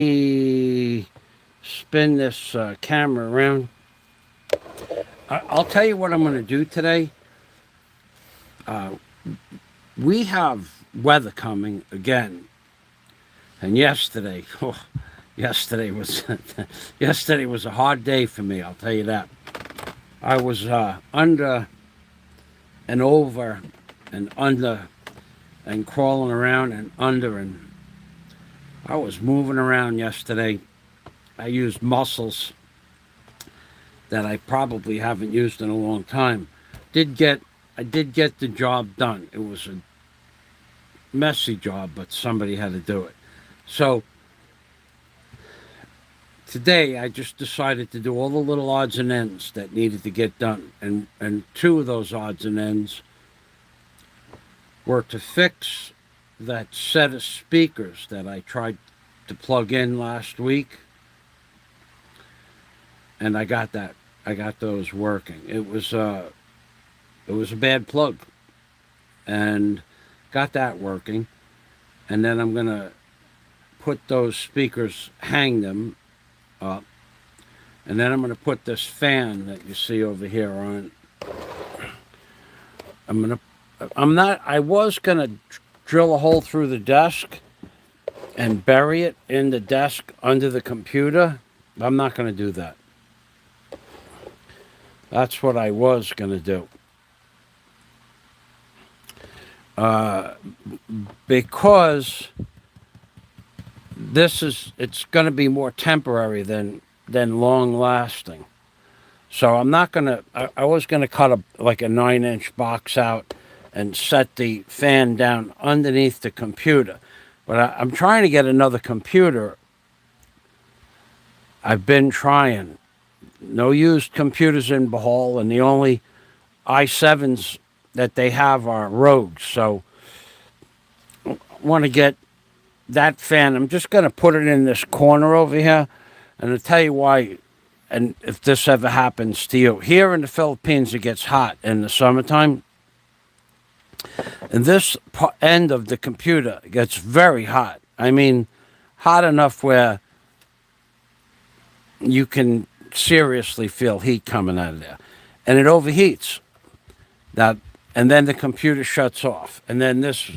me spin this camera around. I'll tell you what I'm going to do today. We have weather coming again, and yesterday, yesterday was yesterday was a hard day for me. I'll tell you that. I was under and over and under and crawling around and under, and I was moving around yesterday. I used muscles that I probably haven't used in a long time. Did get I did get the job done. It was a messy job, but somebody had to do it. So today I just decided to do all the little odds and ends that needed to get done, and two of those odds and ends were to fix that set of speakers that I tried to plug in last week, and I got that. I got those working. It was a bad plug, and got that working. And then I'm gonna put those speakers, hang them up, and then I'm gonna put this fan that you see over here on. I'm gonna. I'm not. I was gonna drill a hole through the desk and bury it in the desk under the computer. I'm not gonna do that. That's what I was gonna do. Because it's going to be more temporary than long lasting. So I'm not going to. I was going to cut like a 9-inch box out and set the fan down underneath the computer, but I'm trying to get another computer. I've been trying. No used computers in Bohol, and the only i7s that they have are rogues. So I want to get that fan. I'm just going to put it in this corner over here, and I'll tell you why. And if this ever happens to you, here in the Philippines, it gets hot in the summertime, and this end of the computer gets very hot. I mean, hot enough where you can seriously feel heat coming out of there, and it overheats. That, and then the computer shuts off, and then this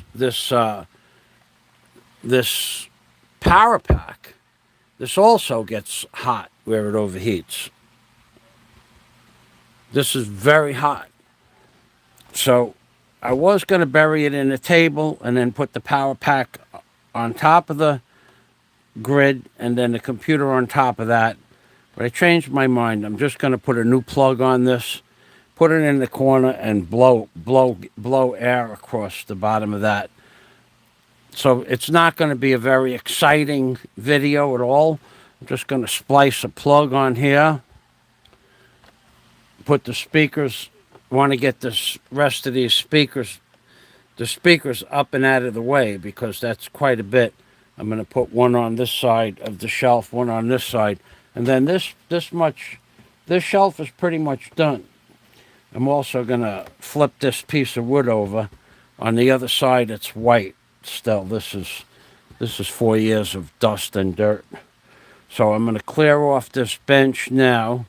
power pack, this also gets hot where it overheats. This is very hot. So I was going to bury it in a table and then put the power pack on top of the grid and then the computer on top of that. But I changed my mind. I'm just going to put a new plug on this, put it in the corner, and blow air across the bottom of that. So it's not going to be a very exciting video at all. I'm just going to splice a plug on here, put the speakers. Want to get this rest of these speakers, the speakers up and out of the way, because that's quite a bit. I'm going to put one on this side of the shelf, one on this side, and then this shelf is pretty much done. I'm also going to flip this piece of wood over. On the other side, it's white. Still, this is 4 years of dust and dirt. So I'm going to clear off this bench now.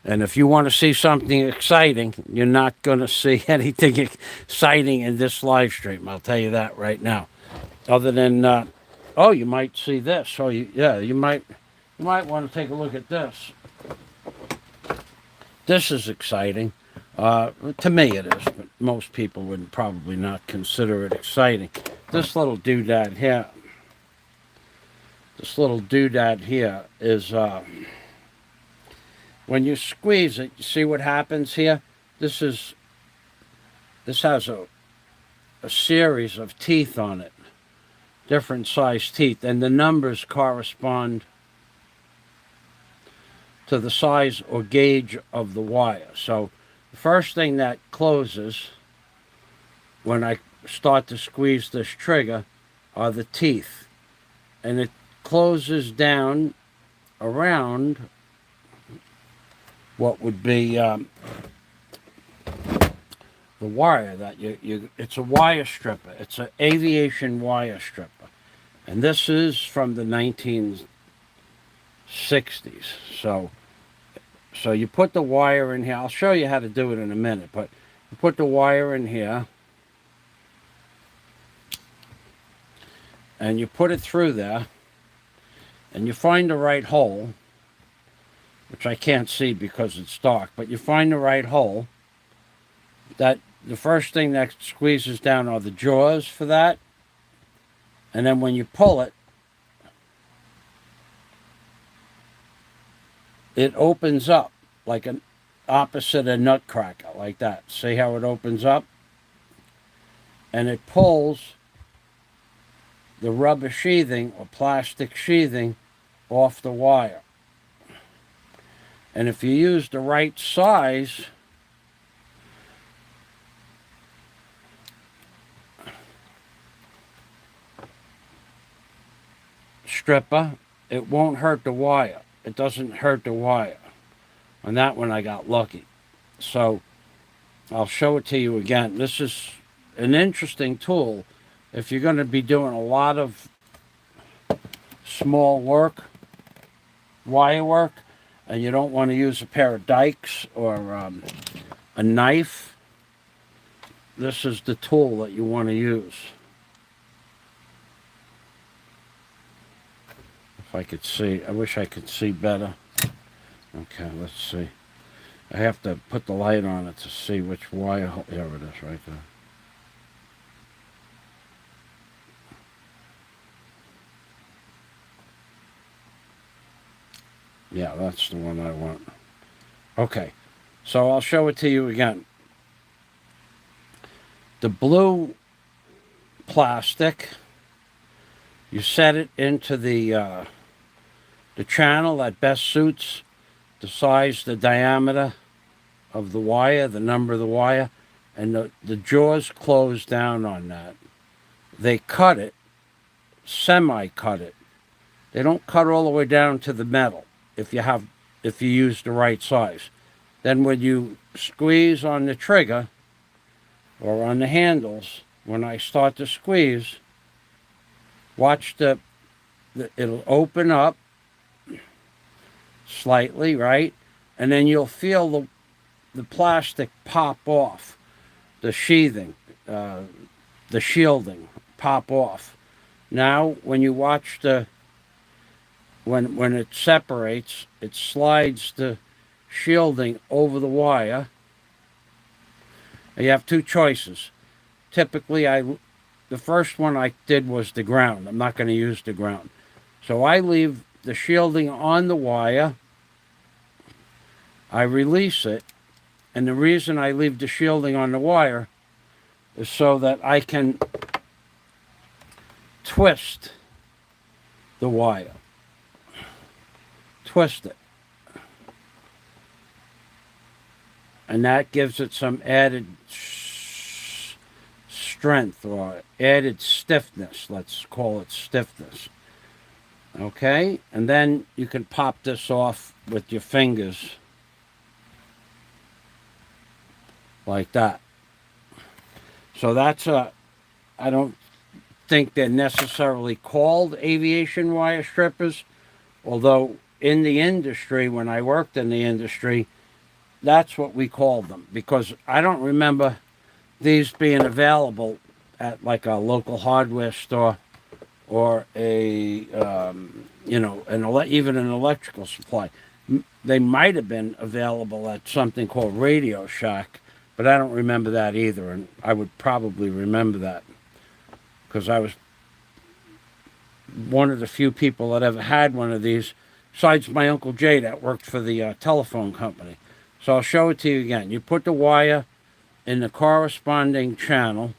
And if you want to see something exciting, you're not going to see anything exciting in this live stream. I'll tell you that right now. Other than, you might see this. You might want to take a look at this. This is exciting. To me it is, but most people would probably not consider it exciting. This little doodad here is, when you squeeze it, you see what happens here? This has a series of teeth on it, different size teeth, and the numbers correspond to the size or gauge of the wire. So the first thing that closes when I start to squeeze this trigger are the teeth, and it closes down around what would be the wire that it's a wire stripper. It's an aviation wire stripper, and this is from the 60s. So you put the wire in here. I'll show you how to do it in a minute, but you put the wire in here and you put it through there and you find the right hole, which I can't see because it's dark, but you find the right hole. That the first thing that squeezes down are the jaws for that, and then when you pull it, it opens up like an opposite a nutcracker, like that. See how it opens up? And it pulls the rubber sheathing or plastic sheathing off the wire. And if you use the right size, stripper, it won't hurt the wire. It doesn't hurt the wire. On that one I got lucky. So I'll show it to you again. This is an interesting tool if you're going to be doing a lot of small work, wire work, and you don't want to use a pair of dikes or a knife. This is the tool that you want to use. If I could see, I wish I could see better. Okay, let's see. I have to put the light on it to see which wire. There it is, right there. Yeah, that's the one I want. Okay, so I'll show it to you again. The blue plastic, you set it into the channel that best suits the size, the diameter of the wire, the number of the wire, and the jaws close down on that. They cut it, semi-cut it. They don't cut all the way down to the metal if you use the right size. Then when you squeeze on the trigger or on the handles, when I start to squeeze, watch it'll open up slightly, right? And then you'll feel the plastic pop off, the sheathing, the shielding pop off. Now, when you watch when it separates, it slides the shielding over the wire. And you have two choices. Typically, the first one I did was the ground. I'm not going to use the ground. So I leave the shielding on the wire. I release it. And the reason I leave the shielding on the wire is so that I can twist the wire. Twist it. And that gives it some added strength or added stiffness. Let's call it stiffness. Okay? And then you can pop this off with your fingers like that. So that's I don't think they're necessarily called aviation wire strippers, although in the industry, when I worked in the industry, that's what we called them, because I don't remember these being available at like a local hardware store or a even an electrical supply. They might have been available at something called Radio Shack, but I don't remember that either, and I would probably remember that because I was one of the few people that ever had one of these, besides my Uncle Jay that worked for the telephone company. So I'll show it to you again. You put the wire in the corresponding channel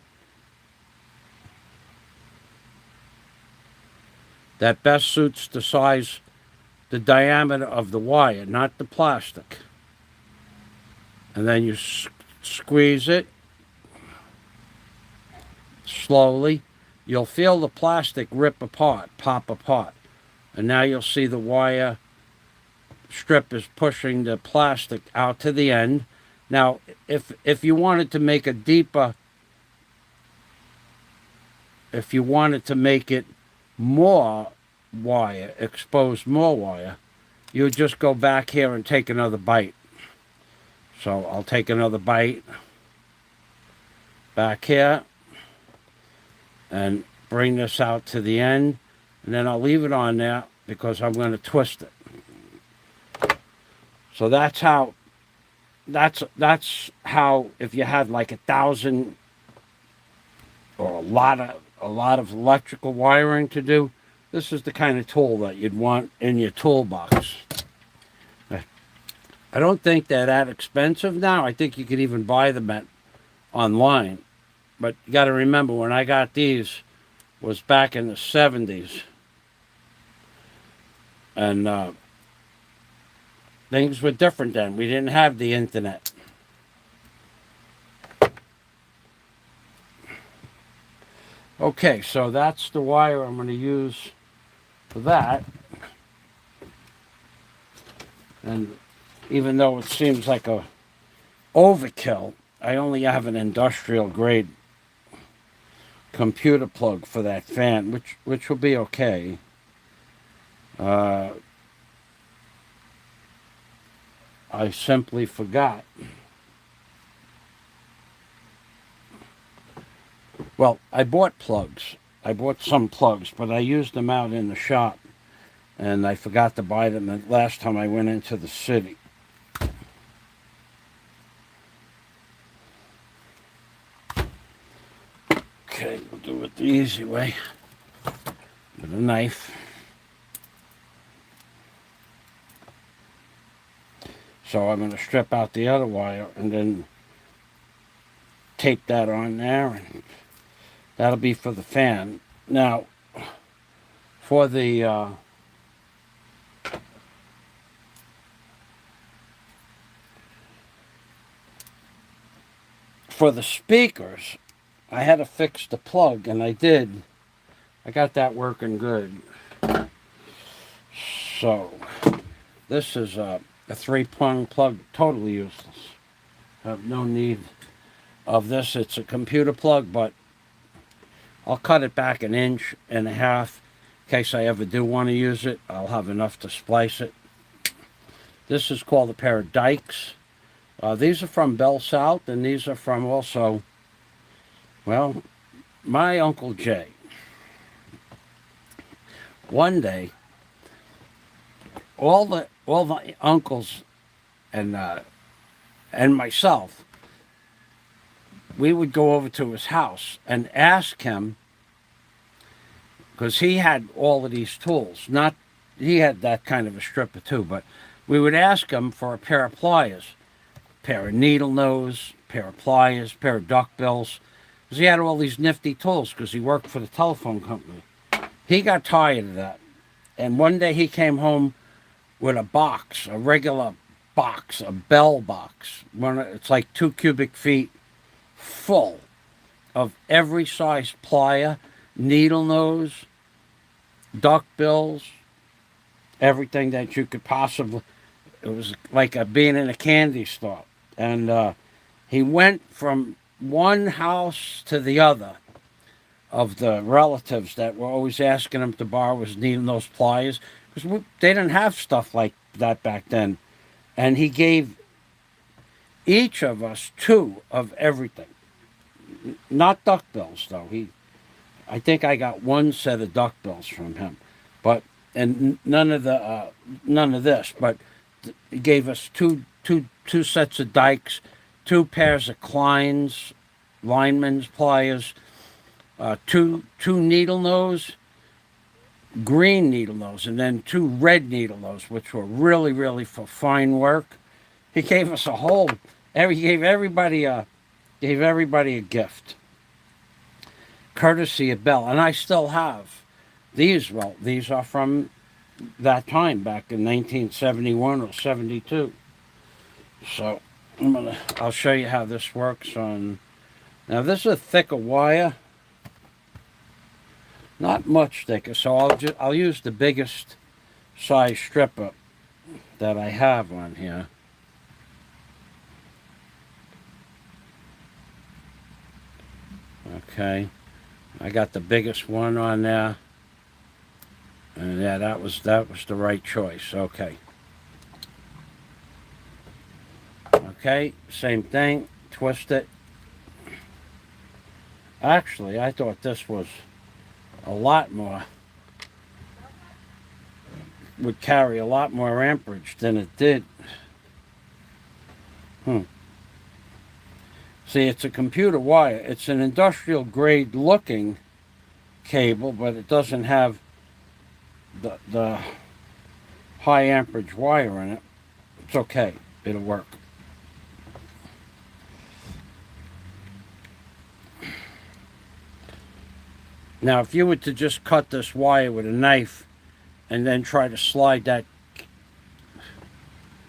that best suits the size, the diameter of the wire, not the plastic. And then you squeeze it slowly. You'll feel the plastic rip apart, pop apart. And now you'll see the wire strip is pushing the plastic out to the end. Now, if you wanted to make a deeper, if you wanted to make it more wire, expose more wire, you would just go back here and take another bite. So I'll take another bite back here and bring this out to the end, and then I'll leave it on there because I'm going to twist it. So that's how if you had like 1,000 or a lot of electrical wiring to do, this is the kind of tool that you'd want in your toolbox. I don't think they're that expensive now. I think you could even buy them online. But you got to remember, when I got these was back in the 70s. And things were different then. We didn't have the internet. Okay, so that's the wire I'm going to use for that. And even though it seems like a overkill, I only have an industrial grade computer plug for that fan, which will be okay. I simply forgot. Well, I bought plugs. I bought some plugs, but I used them out in the shop, and I forgot to buy them the last time I went into the city. Okay, we'll do it the easy way with a knife. So I'm going to strip out the other wire and then tape that on there, and that'll be for the fan. Now, for the speakers, I had to fix the plug, and I did. I got that working good. So, this is a 3-prong plug, totally useless. I have no need of this. It's a computer plug, but I'll cut it back 1.5 inches in case I ever do want to use it. I'll have enough to splice it. This is called a pair of dikes. These are from Bell South, and these are from also, well, my Uncle Jay. One day, all the uncles and myself, we would go over to his house and ask him, because he had all of these tools. He had that kind of a stripper too, but we would ask him for a pair of pliers, pair of needle nose, pair of pliers, pair of duckbills, because he had all these nifty tools because he worked for the telephone company. He got tired of that, and one day he came home with a box, a regular box, a Bell box. It's like 2 cubic feet full of every size plier, needle nose, duckbills, everything that you could possibly. It was like being in a candy store. And he went from one house to the other of the relatives that were always asking him to borrow his needle nose pliers, because they didn't have stuff like that back then. And he gave each of us 2 of everything. Not duckbills, though. I think I got 1 set of duckbills from him, but none of this. But he gave us two sets of dikes, 2 pairs of Klein's lineman's pliers, 2 needle nose, green needle nose, and then 2 red needle nose, which were really, really for fine work. He gave us he gave everybody a gift, courtesy of Bell, and I still have these. Well, these are from that time back in 1971 or 72. So I'll show you how this works on. Now this is a thicker wire, not much thicker, so I'll use the biggest size stripper that I have on here. Okay, I got the biggest one on there, and yeah, that was the right choice. Okay, Okay, same thing. Twist it. Actually, I thought this was a lot more, would carry a lot more amperage than it did. See, it's a computer wire. It's an industrial grade looking cable, but it doesn't have the high amperage wire in it. It's okay. It'll work. Now, if you were to just cut this wire with a knife and then try to slide that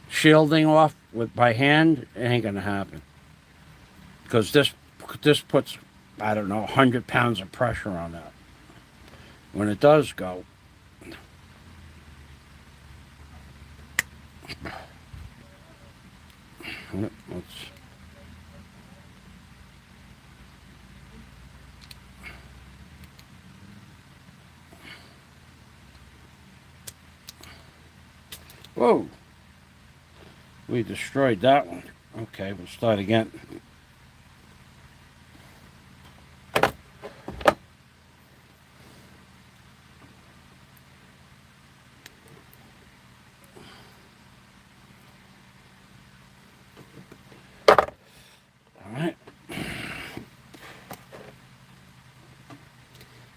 shielding off by hand, it ain't gonna happen. Because this puts, I don't know, 100 pounds of pressure on that. When it does go, let's, whoa, we destroyed that one. Okay, we'll start again.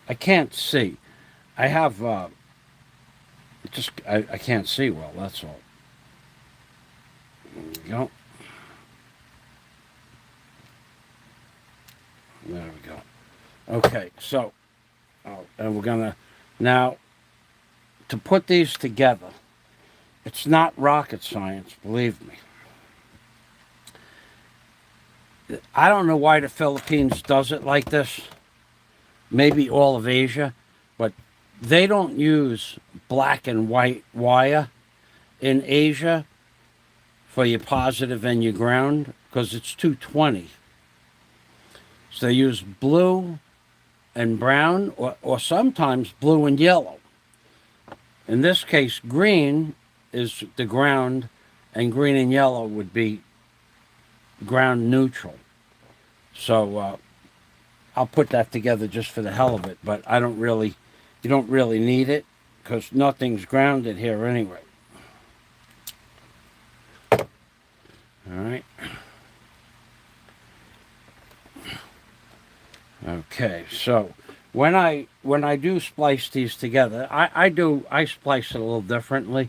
I can't see. I have I can't see well, that's all. There we go. There we go. Okay, so and we're gonna now to put these together. It's not rocket science, believe me. I don't know why the Philippines does it like this. Maybe all of Asia, but they don't use black and white wire in Asia for your positive and your ground because it's 220. So they use blue and brown or sometimes blue and yellow. In this case, green is the ground and green and yellow would be ground neutral. So I'll put that together just for the hell of it, but you don't really need it because nothing's grounded here anyway. All right. Okay, so when I do splice these together, I splice it a little differently.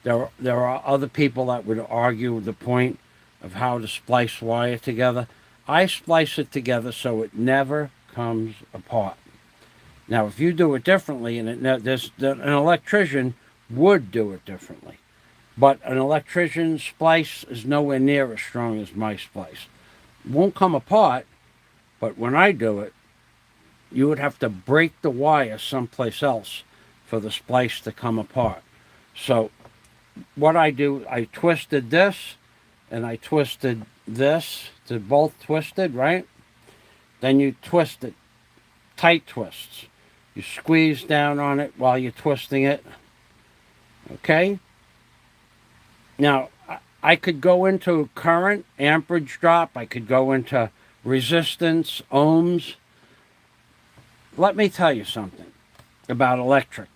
There are other people that would argue the point of how to splice wire together. I splice it together so it never comes apart. Now, if you do it differently, and an electrician would do it differently, but an electrician's splice is nowhere near as strong as my splice. It won't come apart, but when I do it, you would have to break the wire someplace else for the splice to come apart. So what I do, I twisted this, and I twisted this. They're both twisted, right? Then you twist it, tight twists. You squeeze down on it while you're twisting it. Okay? Now, I could go into current, amperage drop. I could go into resistance, ohms. Let me tell you something about electric.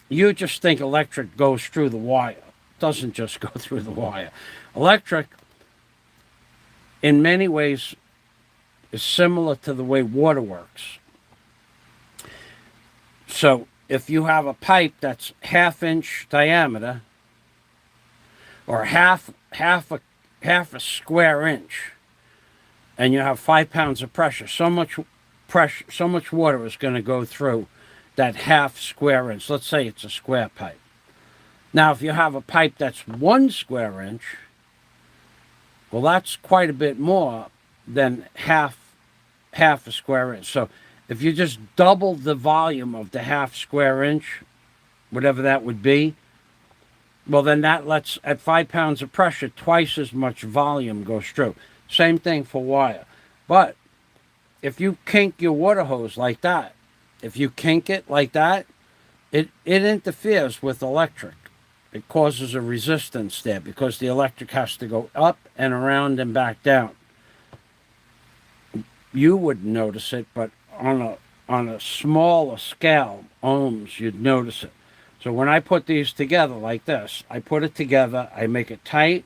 You just think electric goes through the wire. It doesn't just go through the wire. Electric, in many ways, is similar to the way water works. So if you have a pipe that's 1/2 inch diameter or half a square inch, and you have 5 pounds of pressure, so much water is going to go through that 1/2 square inch. Let's say it's a square pipe. Now, if you have a pipe that's 1 square inch, well, that's quite a bit more than half a square inch. So if you just double the volume of the 1/2 square inch, whatever that would be, well, then that lets, at 5 pounds of pressure, twice as much volume goes through. Same thing for wire. But if you kink your water hose like that, if you kink it like that, it interferes with electric. it causes a resistance there because the electric has to go up and around and back down. You wouldn't notice it, but on a smaller scale, ohms, you'd notice it. So when I put these together like this, I put it together, I make it tight,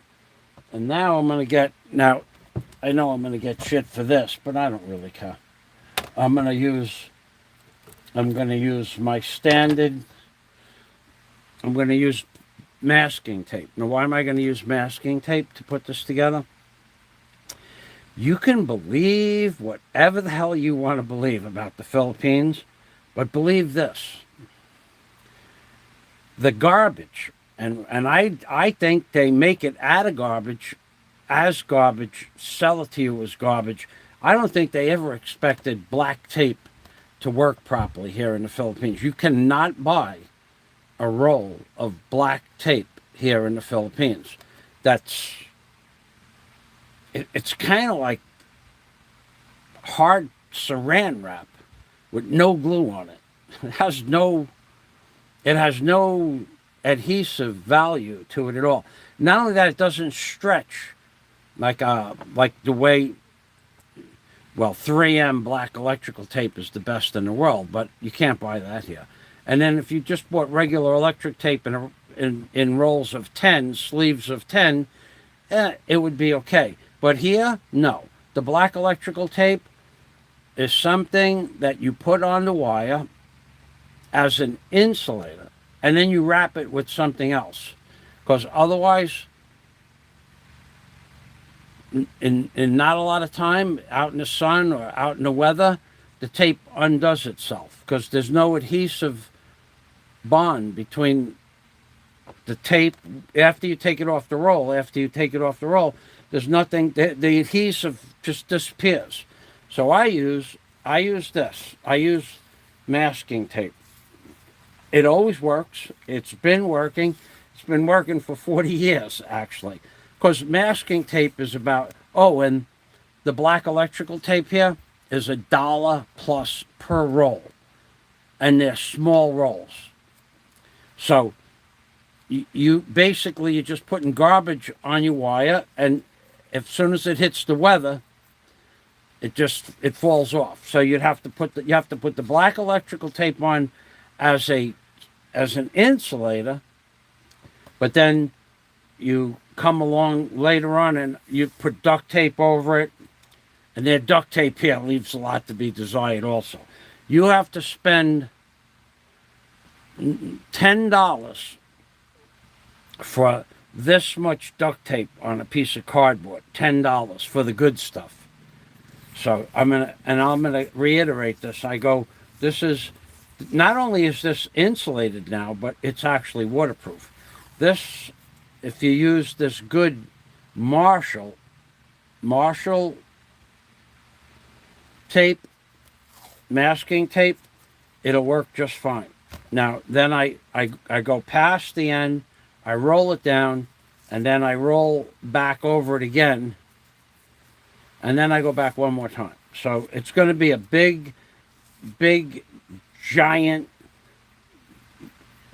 and now I'm going to get, now I know I'm going to get shit for this, but I don't really care. I'm going to use my standard, I'm going to use masking tape. Now why am I going to use masking tape to put this together? You can believe whatever the hell you want to believe about the Philippines, but believe this. The garbage, and I think they make it out of garbage, as garbage, sell it to you as garbage. I don't think they ever expected black tape to work properly here in the Philippines. You cannot buy a roll of black tape here in the Philippines. It's kind of like hard saran wrap with no glue on it. It has no adhesive value to it at all. Not only that, it doesn't stretch like the way, well, 3M black electrical tape is the best in the world, but you can't buy that here. And then if you just bought regular electric tape in rolls of 10, sleeves of 10, it would be okay. But here, no. The black electrical tape is something that you put on the wire as an insulator, and then you wrap it with something else. Because otherwise, in not a lot of time, out in the sun or out in the weather, the tape undoes itself because there's no adhesive bond between the tape. After you take it off the roll, there's nothing, the adhesive just disappears. So I use this. I use masking tape. It always works. It's been working. It's been working for 40 years, actually. Because masking tape is about, and the black electrical tape here is $1 plus per roll. And they're small rolls. So you basically, you're just putting garbage on your wire, and as soon as it hits the weather, it falls off. So you have to put the black electrical tape on as an insulator, but then you come along later on and you put duct tape over it, and their duct tape here leaves a lot to be desired also. You have to spend $10 for this much duct tape on a piece of cardboard. $10 for the good stuff. So I'm gonna reiterate this. This is, not only is this insulated now, but it's actually waterproof. This, if you use this good Marshall tape, masking tape, it'll work just fine. Now, then I go past the end, I roll it down, and then I roll back over it again, and then I go back one more time. So it's going to be a big, giant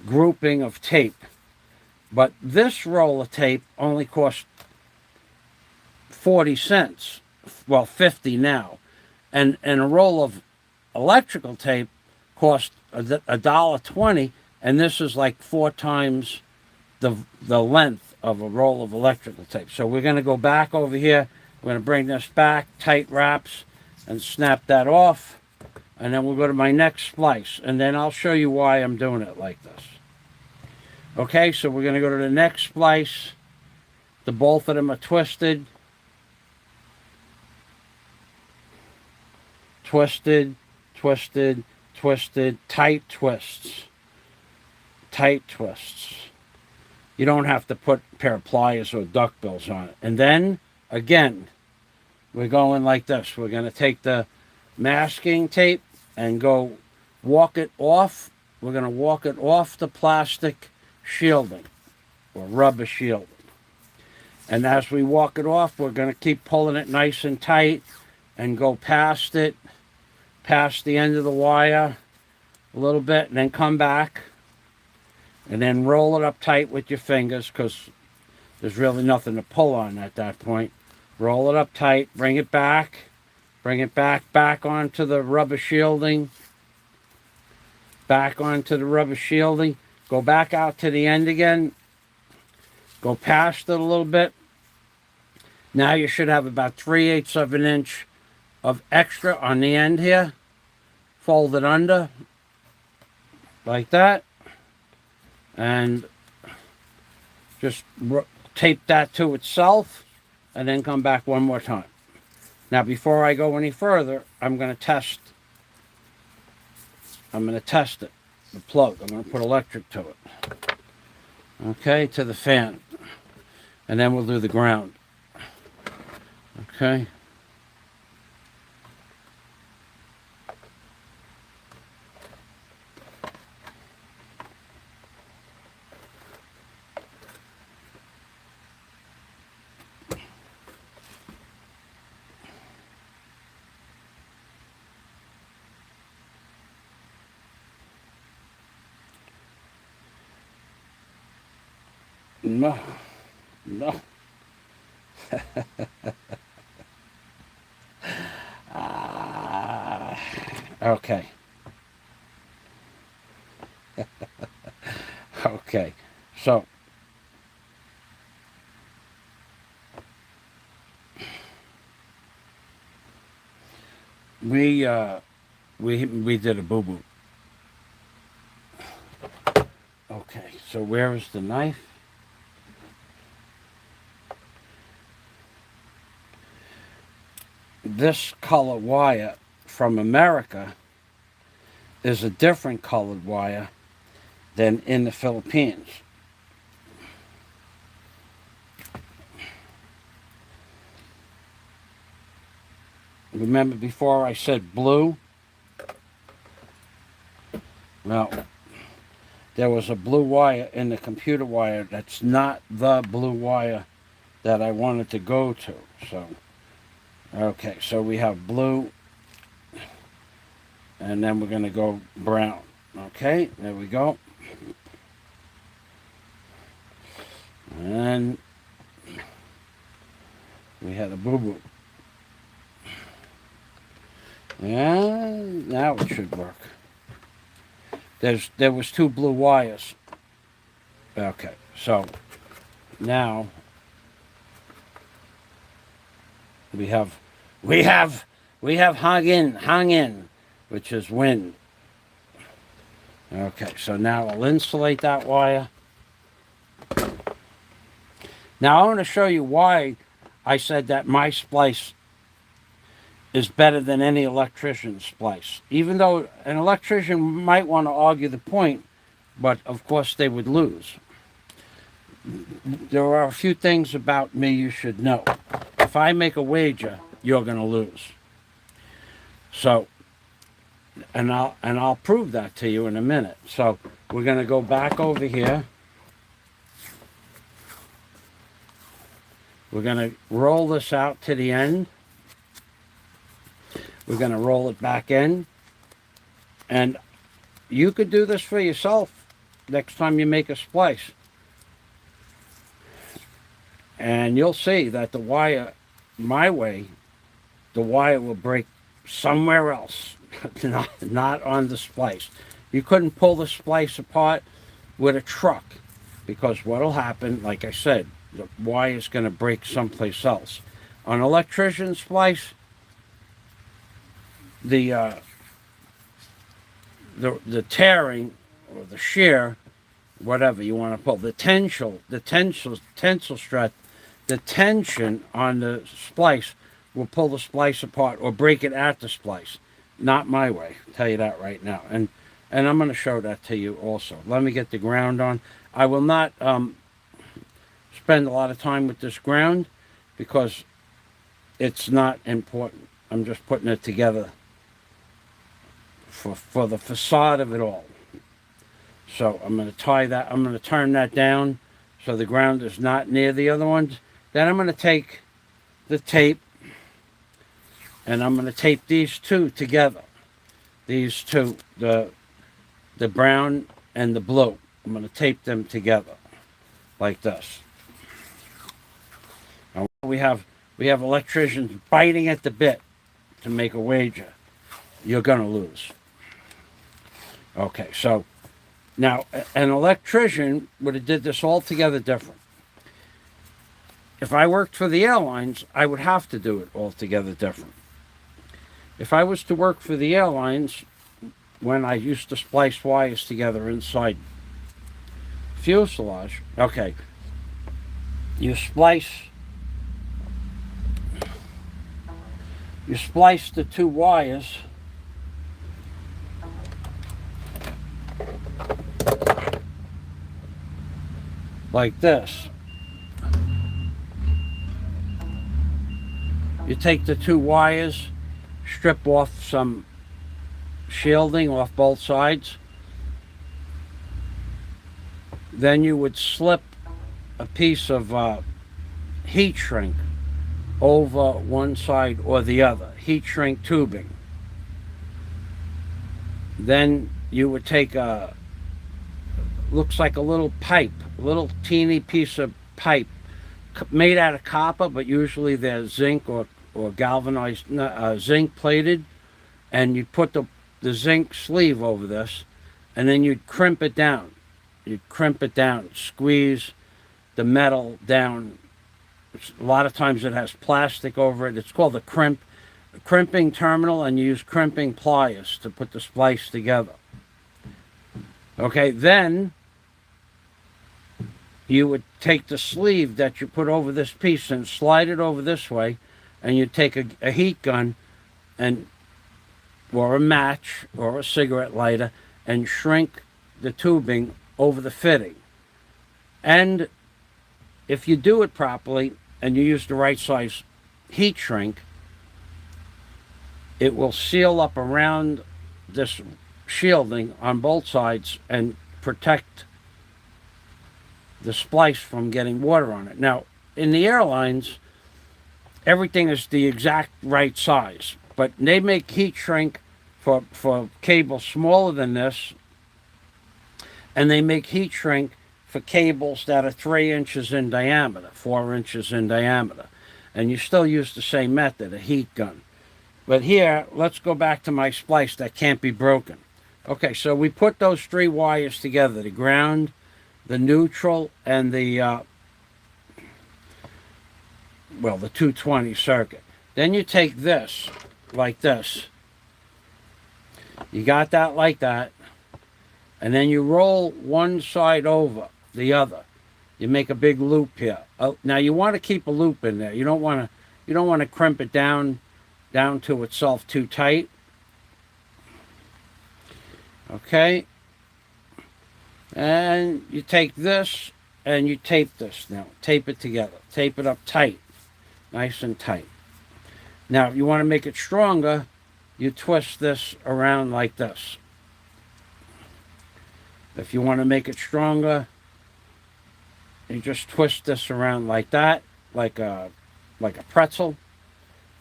grouping of tape. But this roll of tape only cost 40 cents. Well, 50 now. And a roll of electrical tape cost $1.20, and this is like 4 times the length of a roll of electrical tape. So we're going to go back over here. We're going to bring this back, tight wraps, and snap that off. And then we'll go to my next splice, and then I'll show you why I'm doing it like this. Okay, so we're going to go to the next splice. Both of them are twisted. Twisted, twisted, twisted, tight twists. Tight twists. You don't have to put a pair of pliers or duckbills on it. And then, again, we're going like this. We're going to take the masking tape and go walk it off. We're going to walk it off the plastic shielding or rubber shielding. And as we walk it off, we're going to keep pulling it nice and tight and go past it, past the end of the wire a little bit, and then come back. And then roll it up tight with your fingers, because there's really nothing to pull on at that point. Roll it up tight, bring it back back onto the rubber shielding, back onto the rubber shielding, go back out to the end again, go past it a little bit. Now you should have about 3/8 of an inch of extra on the end here. Fold it under, like that, and just tape that to itself, and then come back one more time. Now, before I go any further, I'm going to test it, the plug. I'm going to put electric to it. Okay, to the fan. And then we'll do the ground. Okay. No. Okay. Okay. So we did a boo-boo. Okay. So where is the knife? This color wire from America is a different colored wire than in the Philippines. Remember before I said blue? Well, there was a blue wire in the computer wire that's not the blue wire that I wanted to go to. So, okay, so we have blue, and then we're going to go brown. Okay, there we go. And we had a boo-boo. And now it should work. There was 2 blue wires. Okay, so now we have hung in, which is wind. Okay, so now I'll insulate that wire. Now I want to show you why I said that my splice is better than any electrician's splice. Even though an electrician might want to argue the point, but of course they would lose. There are a few things about me you should know. If I make a wager, you're going to lose. So, and I'll prove that to you in a minute. So we're going to go back over here. We're going to roll this out to the end. We're going to roll it back in. And you could do this for yourself next time you make a splice. And you'll see that the wire, my way, the wire will break somewhere else, not on the splice. You couldn't pull the splice apart with a truck, because what'll happen, like I said, the wire is going to break someplace else. On an electrician splice, the tearing or the shear, whatever you want to pull, the tensile strength, the tension on the splice will pull the splice apart or break it at the splice. Not my way, I'll tell you that right now. And I'm going to show that to you also. Let me get the ground on. I will not spend a lot of time with this ground because it's not important. I'm just putting it together for the facade of it all. So I'm going to tie that, I'm going to turn that down so the ground is not near the other ones. Then I'm going to take the tape and I'm going to tape these two together. These two, the brown and the blue. I'm going to tape them together like this. Now we have electricians biting at the bit to make a wager. You're going to lose. Okay, so now an electrician would have did this altogether different. If I worked for the airlines, I would have to do it altogether different. If I was to work for the airlines, when I used to splice wires together inside fuselage, okay, you splice the two wires like this. You take the two wires, strip off some shielding off both sides. Then you would slip a piece of heat shrink over one side or the other, heat shrink tubing. Then you would take looks like a little pipe, a little teeny piece of pipe made out of copper, but usually they're zinc or galvanized, zinc plated, and you put the zinc sleeve over this, and then you'd crimp it down. You'd crimp it down, squeeze the metal down. A lot of times it has plastic over it. It's called a crimping terminal, and you use crimping pliers to put the splice together. Okay, then you would take the sleeve that you put over this piece and slide it over this way, and you take a heat gun or a match or a cigarette lighter and shrink the tubing over the fitting. And if you do it properly and you use the right size heat shrink, it will seal up around this shielding on both sides and protect the splice from getting water on it. Now, in the airlines, everything is the exact right size, but they make heat shrink for cables smaller than this, and they make heat shrink for cables that are 3 inches in diameter, 4 inches in diameter. And you still use the same method, a heat gun. But here, let's go back to my splice that can't be broken. Okay, so we put those 3 wires together, the ground, the neutral, and the 220 circuit. Then you take this, like this. You got that like that. And then you roll one side over the other. You make a big loop here. Now you want to keep a loop in there. You don't want to crimp it down to itself too tight. Okay. And you take this and you tape this now. Tape it together. Tape it up tight. Nice and tight. Now, if you want to make it stronger, you twist this around like this. If you want to make it stronger, you just twist this around like that, like a pretzel.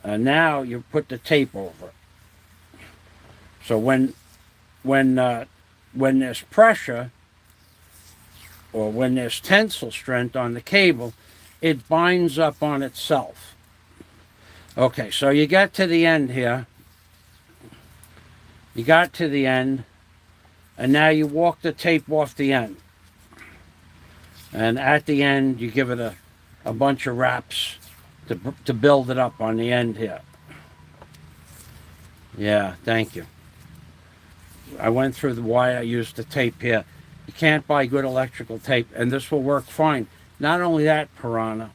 And now you put the tape over it. So when there's pressure, or when there's tensile strength on the cable, it binds up on itself. Okay, so you got to the end here. You got to the end, and now you walk the tape off the end. And at the end, you give it a bunch of wraps to build it up on the end here. Yeah, thank you. I went through the wire, I used the tape here. You can't buy good electrical tape, and this will work fine. Not only that, Piranha,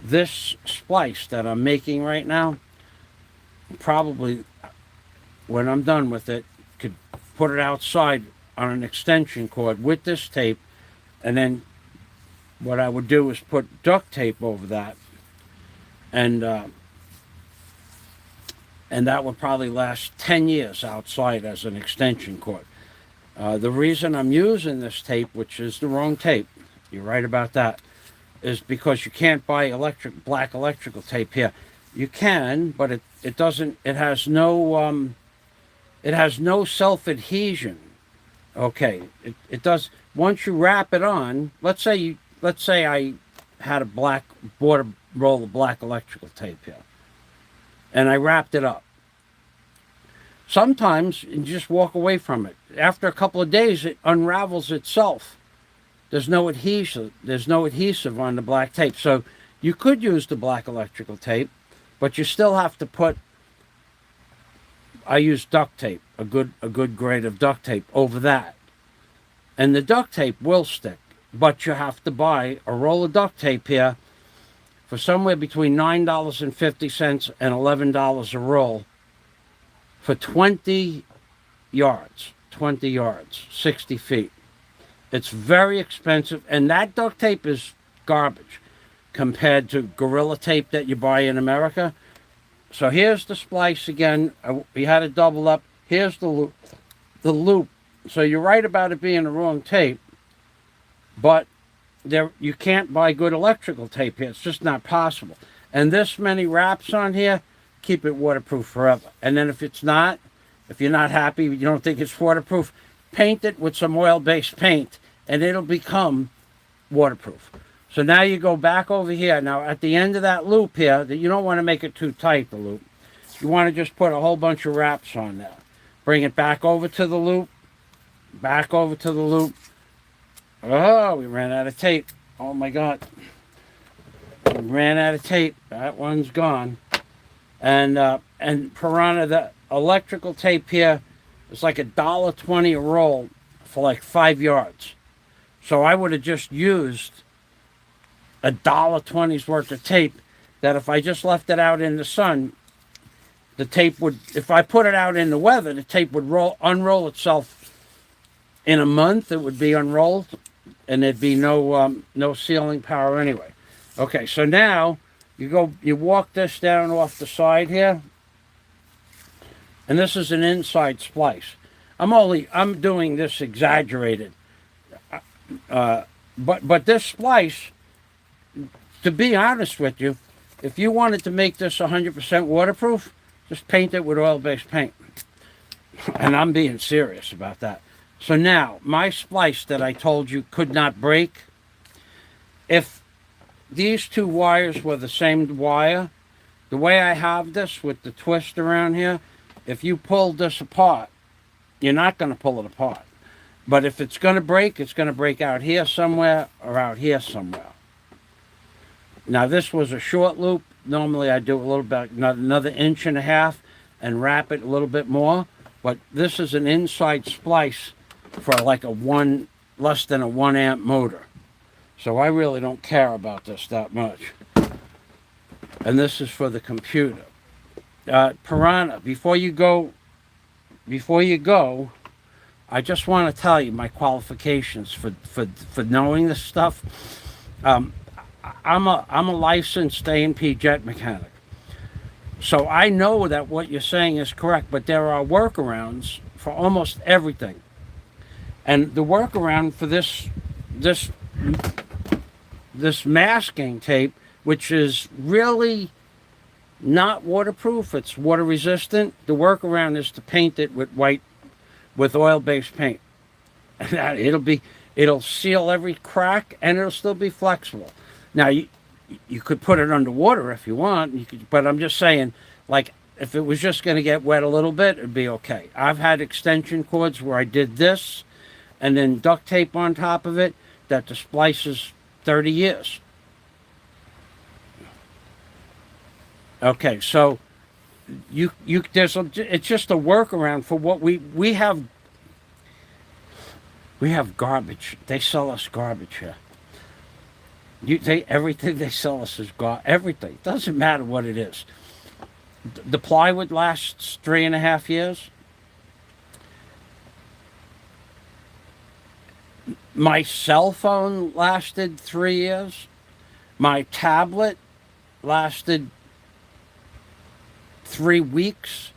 this splice that I'm making right now, probably when I'm done with it, could put it outside on an extension cord with this tape, and then what I would do is put duct tape over that, and that would probably last 10 years outside as an extension cord. The reason I'm using this tape, which is the wrong tape, you're right about that, is because you can't buy black electrical tape here. You can, but it has no self-adhesion Okay, it does. Once you wrap it on, let's say I had a bought a roll of black electrical tape here, and I wrapped it up. Sometimes you just walk away from it. After a couple of days, it unravels itself. There's no adhesive. There's no adhesive on the black tape. So you could use the black electrical tape, but you still have to put. I use duct tape, a good grade of duct tape over that, and the duct tape will stick. But you have to buy a roll of duct tape here for somewhere between $9.50 and $11 a roll for 20 yards. 20 yards, 60 feet. It's very expensive, and that duct tape is garbage compared to Gorilla Tape that you buy in America. So here's the splice again. We had it double up. Here's the loop. The loop. So you're right about it being the wrong tape, but you can't buy good electrical tape here. It's just not possible. And this many wraps on here, keep it waterproof forever. And then if you're not happy, you don't think it's waterproof, paint it with some oil-based paint, and it'll become waterproof. So now you go back over here. Now at the end of that loop here, that you don't want to make it too tight, the loop. You want to just put a whole bunch of wraps on there. Bring it back over to the loop. Back over to the loop. Oh, we ran out of tape. Oh my God. We ran out of tape. That one's gone. And Piranha, the electrical tape here is like $1.20 a roll for like 5 yards. So I would have just used $1.20's worth of tape that if I just left it out in the sun, the tape would, if I put it out in the weather, the tape would unroll itself in a month. It would be unrolled and there'd be no sealing power anyway. Okay, so now you walk this down off the side here, and this is an inside splice. I'm doing this exaggerated, but this splice, to be honest with you, if you wanted to make this 100% waterproof, just paint it with oil-based paint. And I'm being serious about that. So now, my splice that I told you could not break, if these two wires were the same wire, the way I have this with the twist around here, if you pull this apart, you're not going to pull it apart. But if it's going to break, it's going to break out here somewhere or out here somewhere. Now this was a short loop. Normally I do a little bit, another 1.5 inches and wrap it a little bit more. But this is an inside splice for like less than a 1 amp motor. So I really don't care about this that much. And this is for the computer. Piranha, before you go, I just want to tell you my qualifications for knowing this stuff. I'm a licensed A&P jet mechanic. So I know that what you're saying is correct, but there are workarounds for almost everything. And the workaround for this masking tape, which is really not waterproof, it's water resistant, the workaround is to paint it with oil-based paint. And it'll seal every crack and it'll still be flexible. Now you could put it underwater if you want, but I'm just saying, like, if it was just going to get wet a little bit, it'd be okay. I've had extension cords where I did this and then duct tape on top of it that the splice is 30 years. Okay, so it's just a workaround for what we have. We have garbage. They sell us garbage here. Everything they sell us is everything. Doesn't matter what it is. The plywood lasts 3.5 years. My cell phone lasted 3 years. My tablet lasted 3 weeks.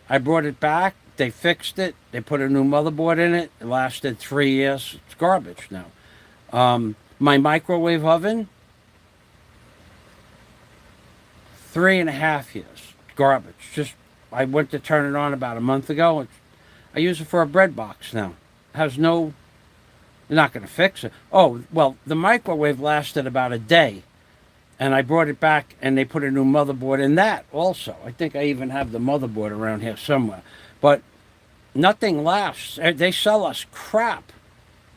I brought it back. They fixed it. They put a new motherboard in it. It lasted 3 years. It's garbage now. My microwave oven, 3.5 years. Garbage. I went to turn it on about a month ago. I use it for a bread box now. has no. You're not going to fix it. Oh well, the microwave lasted about a day, and I brought it back, and they put a new motherboard in that also. I think I even have the motherboard around here somewhere, but nothing lasts. They sell us crap.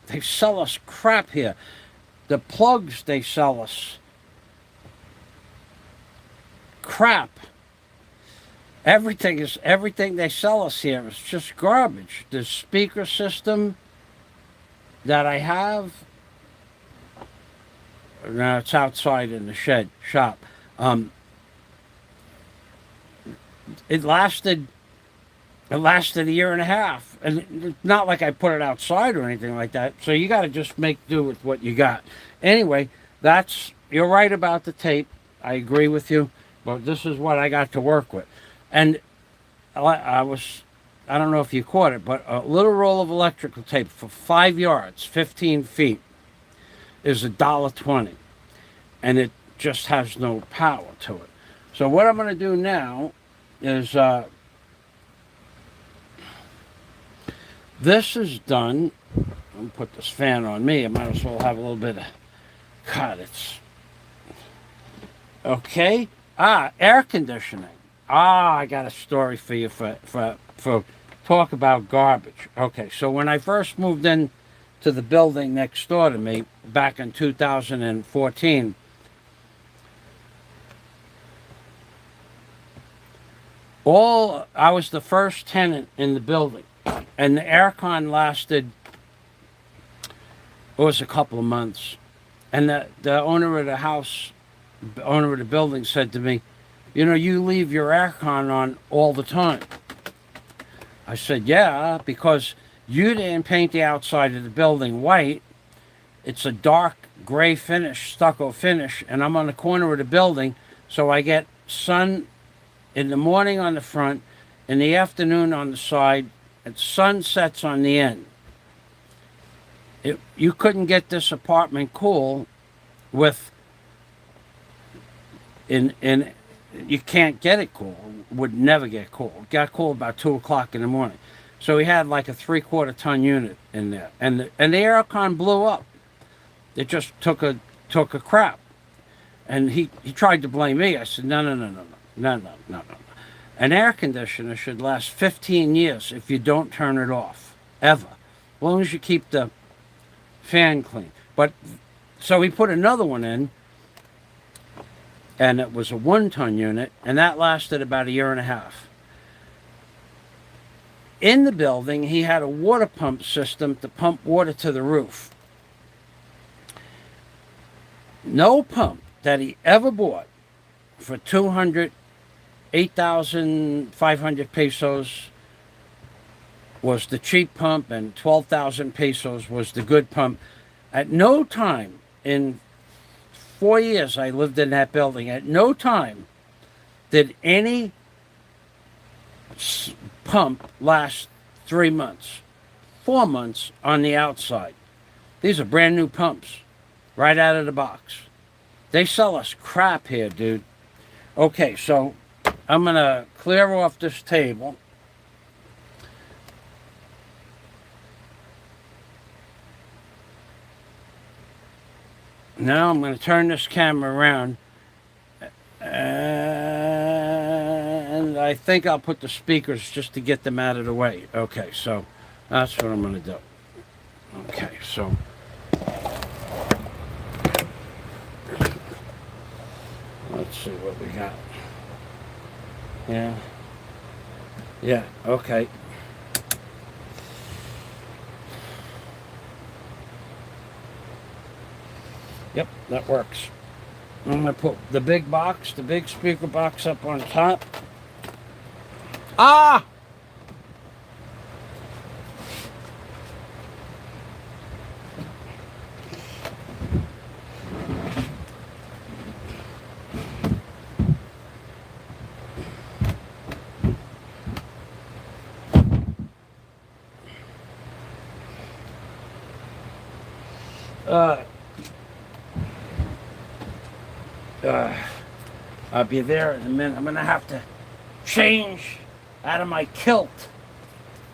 They sell us crap here. The plugs they sell us, crap. Everything they sell us here is just garbage. The speaker system that I have, now it's outside in the shop. It lasted a year and a half, and it's not like I put it outside or anything like that. So you got to just make do with what you got. Anyway, you're right about the tape. I agree with you, but this is what I got to work with. And I don't know if you caught it, but a little roll of electrical tape for 5 yards, 15 feet, is $1.20, and it just has no power to it. So what I'm going to do now is this is done. I'm going to put this fan on me. I might as well have a little bit of. God, it's okay. Air conditioning. I got a story for you for talk about garbage. Okay, so when I first moved in to the building next door to me back in 2014, I was the first tenant in the building, and the aircon lasted, it was a couple of months, and the owner of the building said to me, you leave your aircon on all the time. I said, yeah, because you didn't paint the outside of the building white. It's a dark gray finish, stucco finish, and I'm on the corner of the building, so I get sun in the morning on the front, in the afternoon on the side, and sun sets on the end. You couldn't get this apartment cool you can't get it cool. It would never get cool. It got cool about 2 o'clock in the morning. So we had like a 3/4 ton unit in there, and the aircon blew up. It just took a crap, and he tried to blame me. I said, no. An air conditioner should last 15 years if you don't turn it off, ever, as long as you keep the fan clean. But so we put another one in, and it was a 1-ton unit, and that lasted about a year and a half. In the building, he had a water pump system to pump water to the roof. No pump that he ever bought for 8,500 pesos was the cheap pump, and 12,000 pesos was the good pump. At no time in 4 years I lived in that building, at no time did any pump last 3 months, 4 months on the outside. These are brand new pumps, right out of the box. They sell us crap here, dude. Okay, so I'm going to clear off this table. Now I'm going to turn this camera around, and I think I'll put the speakers just to get them out of the way. Okay, so that's what I'm going to do. Okay, so let's see what we got. Yeah, okay. Yep, that works. I'm going to put the big speaker box up on top. Ah! I'll be there in a minute. I'm going to have to change out of my kilt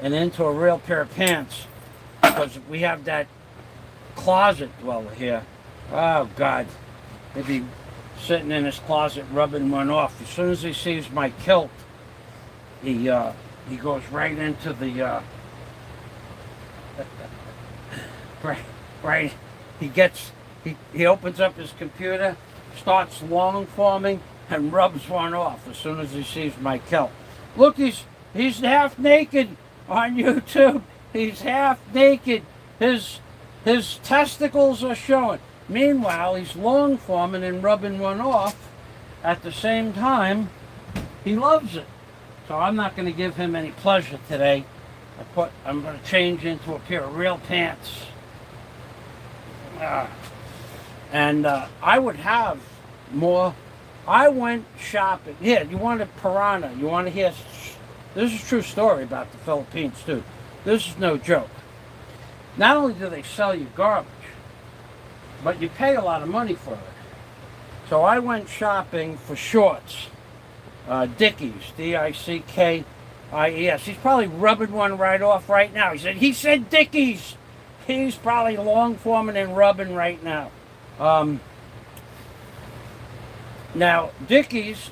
and into a real pair of pants. because we have that closet dweller here. Oh God, he'd be sitting in his closet rubbing one off. As soon as he sees my kilt, he goes right into the right. He opens up his computer, starts long forming, and rubs one off as soon as he sees my kilt. Look, he's half naked on YouTube. He's half naked. His testicles are showing. Meanwhile, he's long forming and rubbing one off at the same time. He loves it. So I'm not going to give him any pleasure today. I'm going to change into a pair of real pants. I would have more. I went shopping. Here, you want a piranha? You want to hear? This is a true story about the Philippines too. This is no joke. Not only do they sell you garbage, but you pay a lot of money for it. So I went shopping for shorts. Dickies, D-I-C-K-I-E-S. He's probably rubbing one right off right now. He said Dickies. He's probably long forming and rubbing right now. Now, Dickies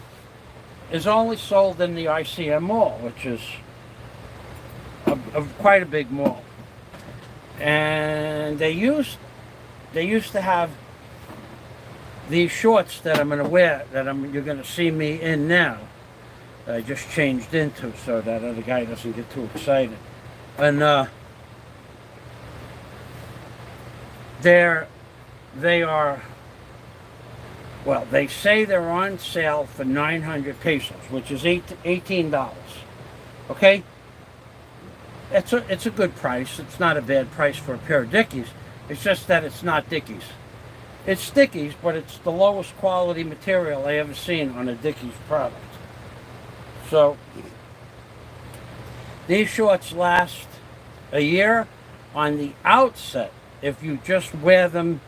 is only sold in the ICM mall, which is quite a big mall. And they used to have these shorts that I'm going to wear, you're going to see me in now. I just changed into so that other guy doesn't get too excited. And they are, well, they say they're on sale for 900 pesos, which is $18. Okay? It's a good price. It's not a bad price for a pair of Dickies. It's just that it's not Dickies. It's Dickies, but it's the lowest quality material I ever seen on a Dickies product. So these shorts last a year on the outset. If you just wear them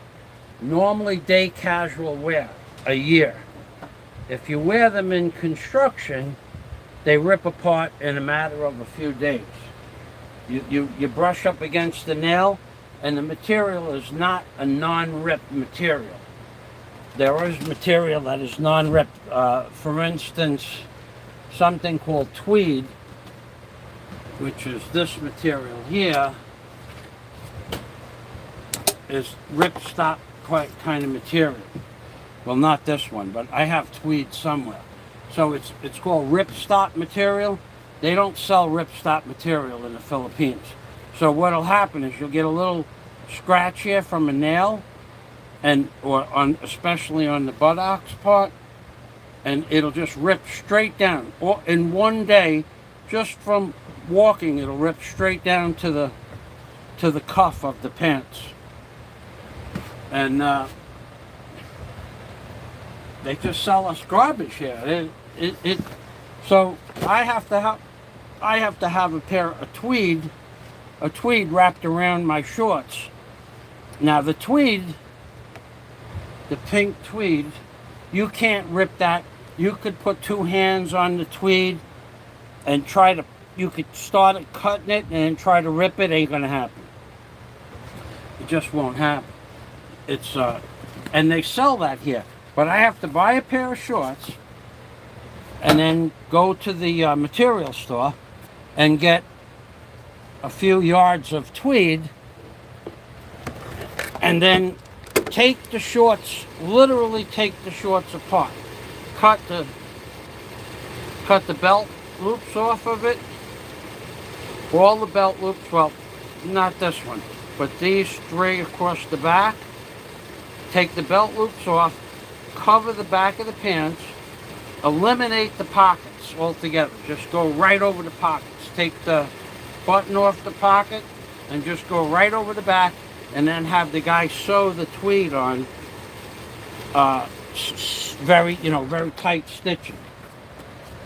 normally day casual wear, a year. If you wear them in construction, they rip apart in a matter of a few days. You brush up against the nail, and the material is not a non-rip material. There is material that is non-rip. For instance, something called tweed, which is this material here, is rip-stop kind of material. Well, not this one, but I have tweed somewhere. So it's called rip-stop material. They don't sell rip-stop material in the Philippines. So what'll happen is you'll get a little scratch here from a nail, especially on the buttocks part, and it'll just rip straight down. Or in one day, just from walking, it'll rip straight down to the cuff of the pants. And they just sell us garbage here. So I have to have a pair of tweed wrapped around my shorts. Now the tweed, the pink tweed, you can't rip that. You could put two hands on the tweed and you could start cutting it and then try to rip it. Ain't gonna happen. It just won't happen. And they sell that here. But I have to buy a pair of shorts and then go to the material store and get a few yards of tweed and then take the shorts, literally take the shorts apart. Cut the belt loops off of it. All the belt loops, well, not this one, but these straight across the back. Take the belt loops off, cover the back of the pants, eliminate the pockets altogether. Just go right over the pockets. Take the button off the pocket and just go right over the back, and then have the guy sew the tweed on very tight stitching.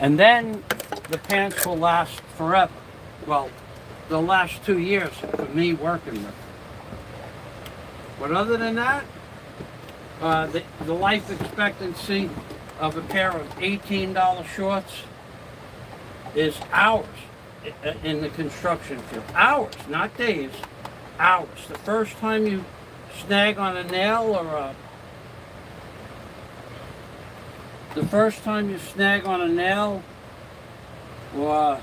And then the pants will last forever. Well, the last 2 years for me working with them. But other than that, the life expectancy of a pair of $18 shorts is hours in the construction field. Hours, not days. hours. The first time you snag on a nail or the first time you snag on a nail or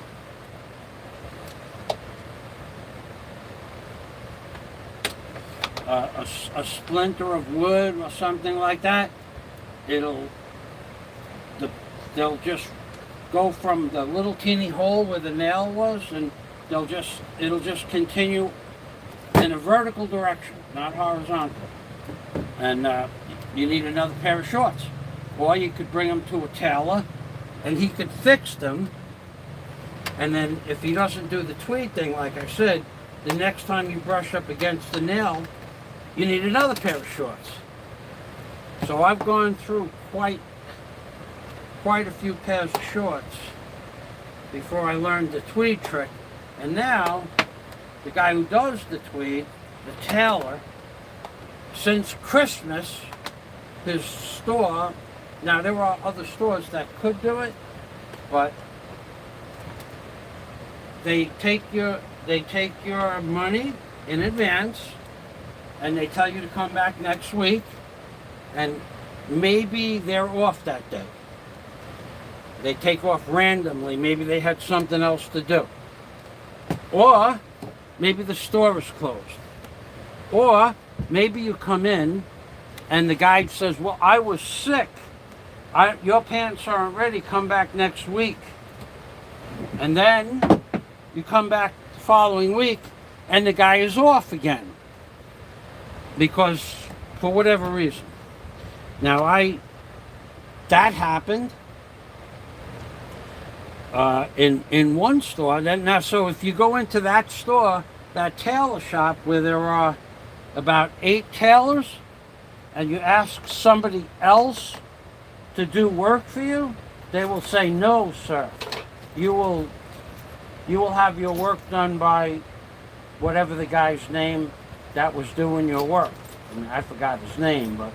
a splinter of wood or something like that, they'll just go from the little teeny hole where the nail was, and it'll just continue in a vertical direction, not horizontal. And you need another pair of shorts. Or you could bring them to a tailor and he could fix them. And then if he doesn't do the tweed thing, like I said, the next time you brush up against the nail, you need another pair of shorts. So I've gone through quite a few pairs of shorts before I learned the tweed trick. And now, the guy who does the tweed, the tailor, since Christmas, his store, now there are other stores that could do it, but they take your money in advance and they tell you to come back next week, and maybe they're off that day. They take off randomly. Maybe they had something else to do. Or maybe the store is closed. Or maybe you come in and the guy says, well, I was sick. Your pants aren't ready. Come back next week. And then you come back the following week and the guy is off again. Because for whatever reason. Now that happened in one store. So if you go into that store, that tailor shop where there are about 8 tailors, and you ask somebody else to do work for you, they will say, no, sir. You will have your work done by whatever the guy's name that was doing your work. I forgot his name, but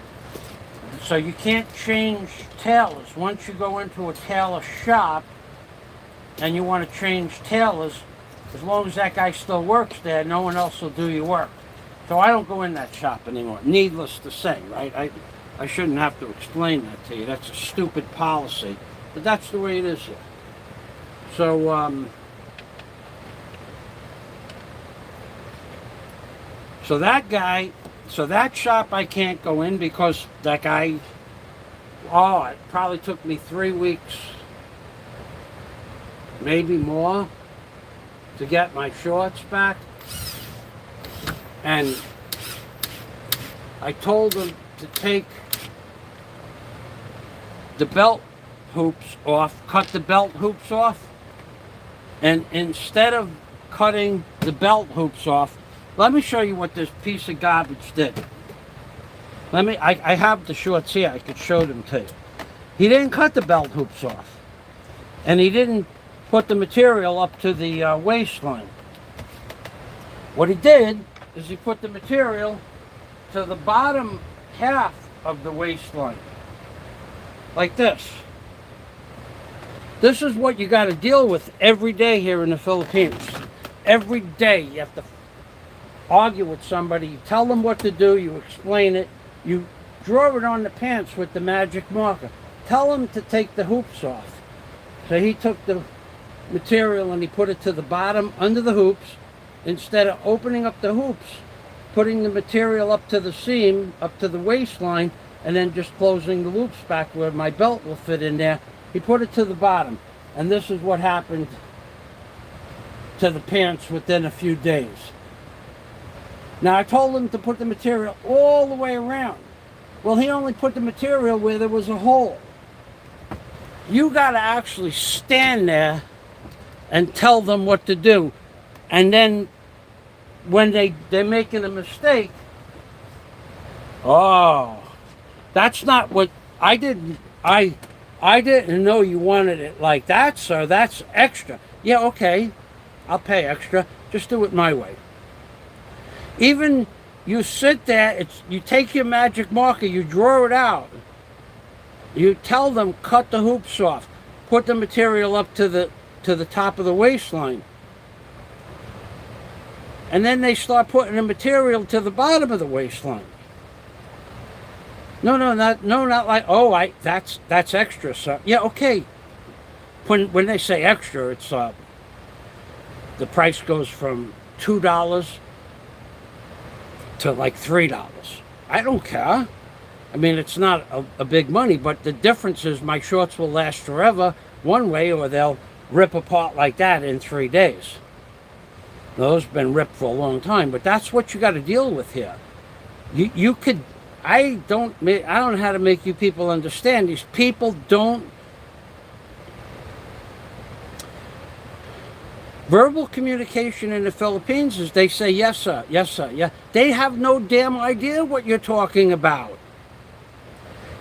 so you can't change tailors. Once you go into a tailor shop and you want to change tailors, as long as that guy still works there, no one else will do your work. So I don't go in that shop anymore. Needless to say, right? I shouldn't have to explain that to you. That's a stupid policy, but that's the way it is here. So so that guy, so that shop I can't go in because that guy, it probably took me 3 weeks, maybe more, to get my shorts back. And I told him to take the belt hoops off, cut the belt hoops off. And instead of cutting the belt hoops off, let me show you what this piece of garbage did. I have the shorts here, I could show them to you. He didn't cut the belt hoops off. And he didn't put the material up to the waistline. What he did is he put the material to the bottom half of the waistline. Like this. This is what you got to deal with every day here in the Philippines. Every day you have to argue with somebody. You tell them what to do. You explain it. You draw it on the pants with the magic marker. Tell them to take the hoops off. So he took the material and he put it to the bottom under the hoops. Instead of opening up the hoops, putting the material up to the seam, up to the waistline, and then just closing the loops back where my belt will fit in there, he put it to the bottom. And this is what happened to the pants within a few days. Now I told him to put the material all the way around. Well, he only put the material where there was a hole. You got to actually stand there and tell them what to do. And then when they're making a mistake, that's not what I didn't. I didn't know you wanted it like that, sir. That's extra. Yeah, okay, I'll pay extra. Just do it my way. Even you sit there, you take your magic marker, you draw it out. You tell them, cut the hoops off, put the material up to the top of the waistline. And then they start putting the material to the bottom of the waistline. Not like, oh, that's extra. So yeah, okay. When they say extra, it's the price goes from $2 to like $3. I don't care. I mean, it's not a big money, but the difference is my shorts will last forever one way, or they'll rip apart like that in 3 days. Those have been ripped for a long time, but that's what you got to deal with here. You could, I don't know how to make you people understand. These people don't. Verbal communication in the Philippines is they say yes sir, yeah. They have no damn idea what you're talking about.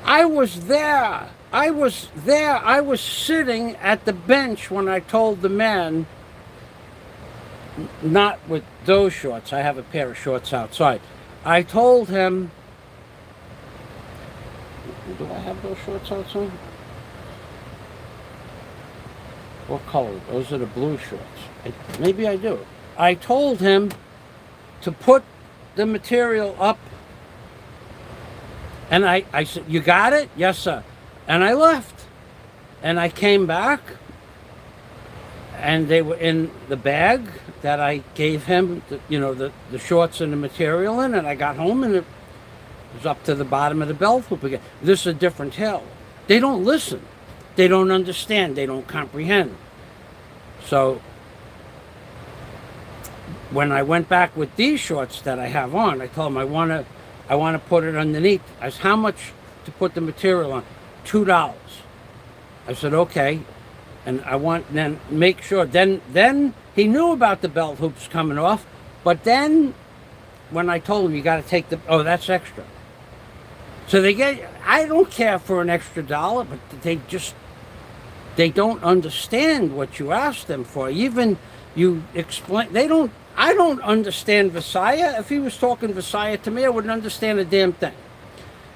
I was there. I was sitting at the bench when I told the man, not with those shorts. I have a pair of shorts outside. I told him, do I have those shorts outside? What color? Those are the blue shorts. Maybe I do. I told him to put the material up, and I said, you got it? Yes, sir. And I left. And I came back, and they were in the bag that I gave him, the shorts and the material in, and I got home, and it was up to the bottom of the belt hoop again. This is a different hill. They don't listen. They don't understand. They don't comprehend. So when I went back with these shorts that I have on, I told them I want to put it underneath. I said, how much to put the material on? $2. I said, okay. And I want then make sure. Then he knew about the belt hoops coming off, but then when I told him you got to take that's extra. So I don't care for an extra dollar, but they don't understand what you asked them for. Even you explain, I don't understand Visaya. If he was talking Visaya to me, I wouldn't understand a damn thing.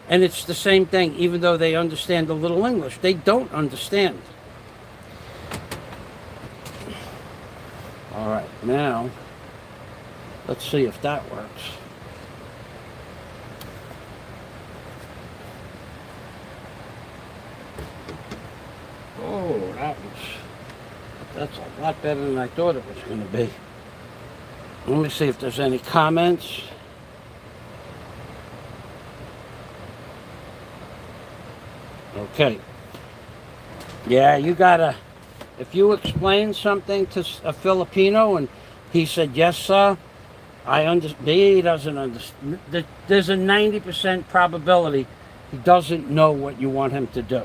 And it's the same thing, even though they understand a little English. They don't understand. All right, now, let's see if that works. Oh, that's a lot better than I thought it was going to be. Let me see if there's any comments. Okay. Yeah, you gotta, if you explain something to a Filipino and he said, yes, sir, he doesn't understand. There's a 90% probability he doesn't know what you want him to do.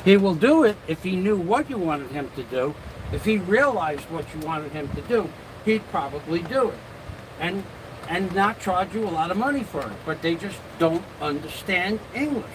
He will do it if he knew what you wanted him to do. If he realized what you wanted him to do, he'd probably do it. And not charge you a lot of money for it. But they just don't understand English.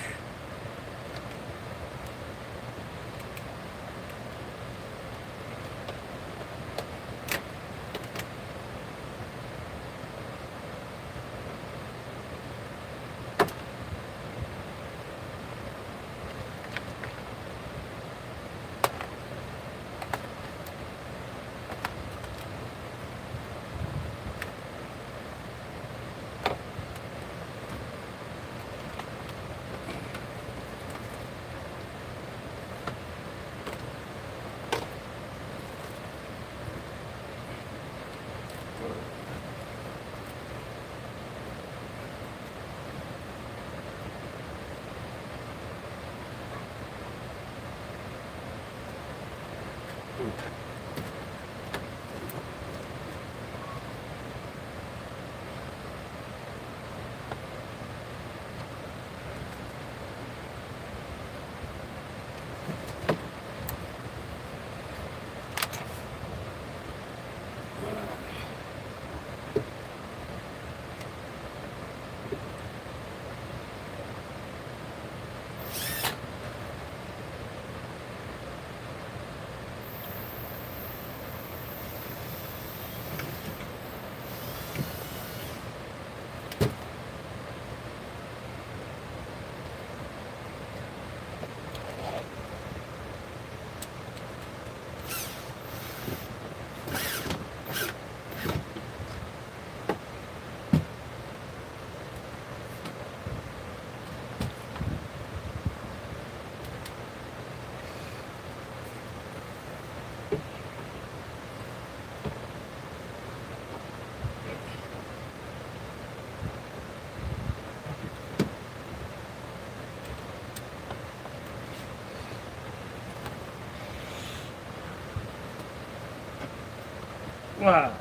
Ah.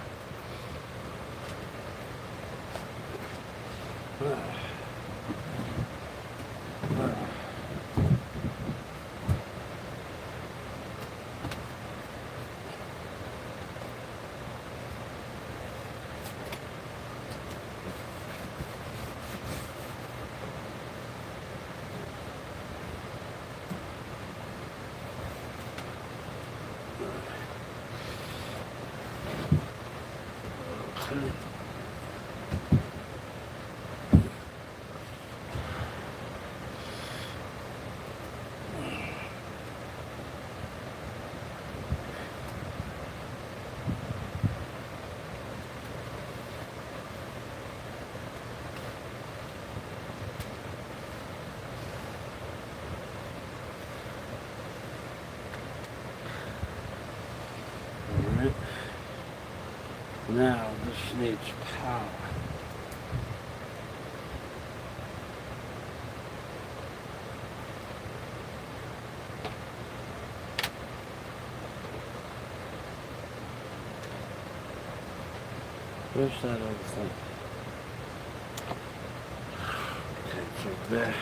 Alright. Now this needs power. Where's that other thing? Okay, so there.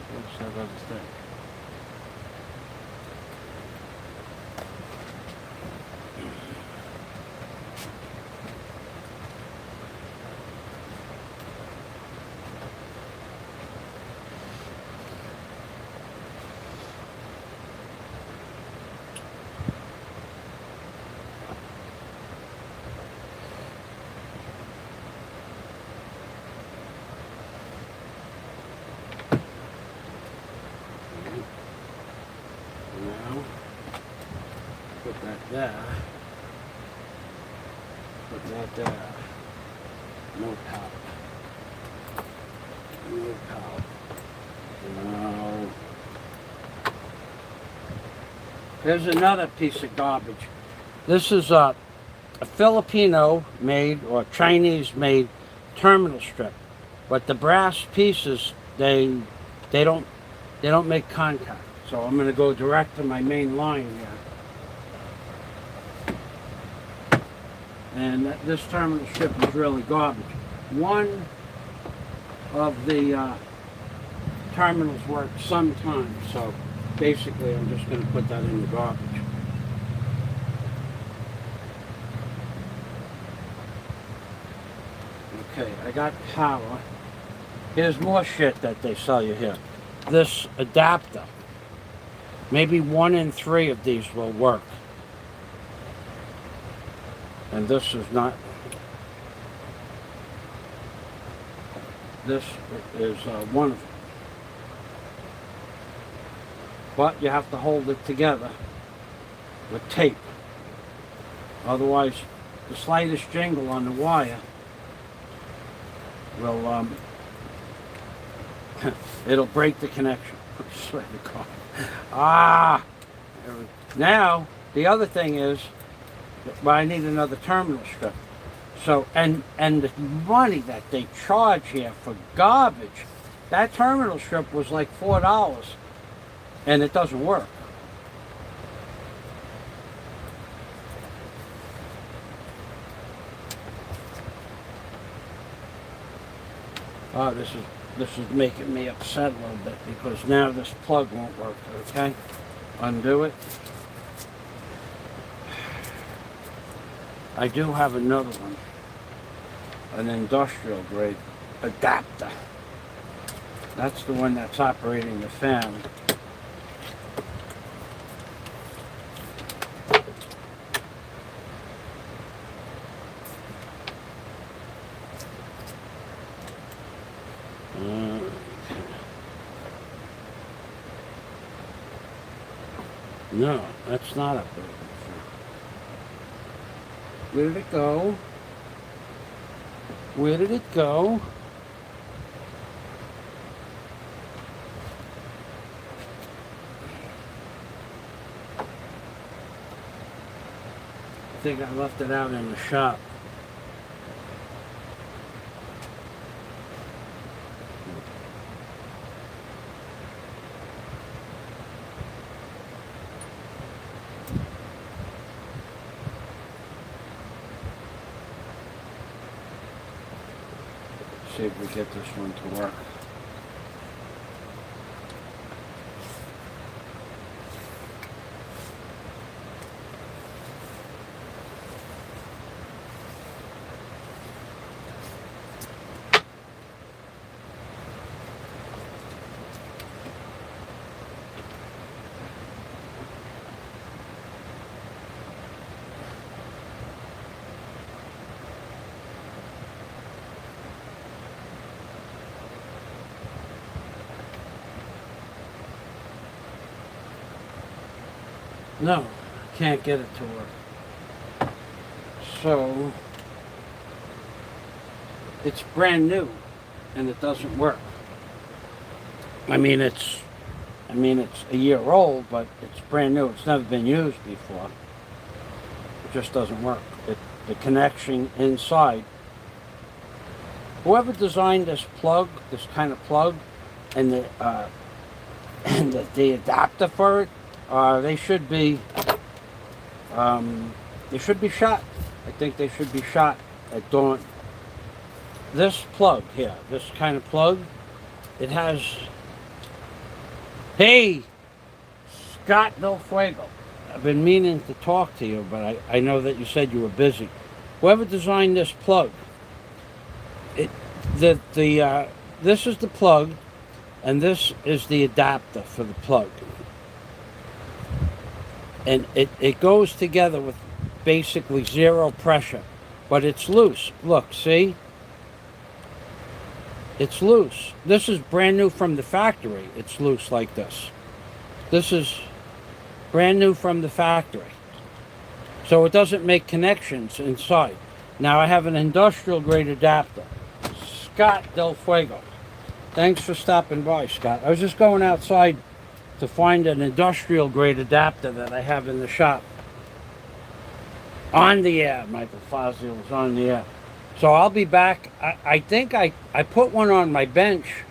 What's that other thing? Now, put that there. Put that there. No power. No power. No. Here's another piece of garbage. This is a Filipino made or Chinese made terminal strip, but the brass pieces they don't make contact. So I'm going to go direct to my main line here. And this terminal strip is really garbage. One of the terminals worked sometimes, so basically I'm just going to put that in the garbage. Okay, I got power. Here's more shit that they sell you here. This adapter. Maybe 1 in 3 of these will work. And this is not. This is one of them. But you have to hold it together with tape. Otherwise, the slightest jingle on the wire will, it'll break the connection. I swear to God. Ah! Now, the other thing is, well, I need another terminal strip. So, and the money that they charge here for garbage, that terminal strip was like $4, and it doesn't work. Oh, this is making me upset a little bit because now this plug won't work, okay? Undo it. I do have another one, an industrial grade adapter. That's the one that's operating the fan. No, that's not operating. Where did it go? Where did it go? think I left it out in the shop. See if we get this one to work. No, can't get it to work. So, it's brand new and it doesn't work. I mean it's a year old, but it's brand new. It's never been used before. It just doesn't work. The connection inside. Whoever designed this plug, this kind of plug, and the adapter for it, they should be shot. I think they should be shot at doing this plug here. This kind of plug. It has. Hey, Scott Del Fuego. I've been meaning to talk to you, but I know that you said you were busy. Whoever designed this plug, this is the plug, and this is the adapter for the plug. And it goes together with basically zero pressure, but it's loose. Look, see? It's loose. This is brand new from the factory. It's loose like this. This is brand new from the factory. So it doesn't make connections inside. Now I have an industrial grade adapter. Scott Del Fuego. Thanks for stopping by, Scott. I was just going outside to find an industrial grade adapter that I have in the shop. On the air, Michael Fazio was on the air. So I'll be back. I think I put one on my bench.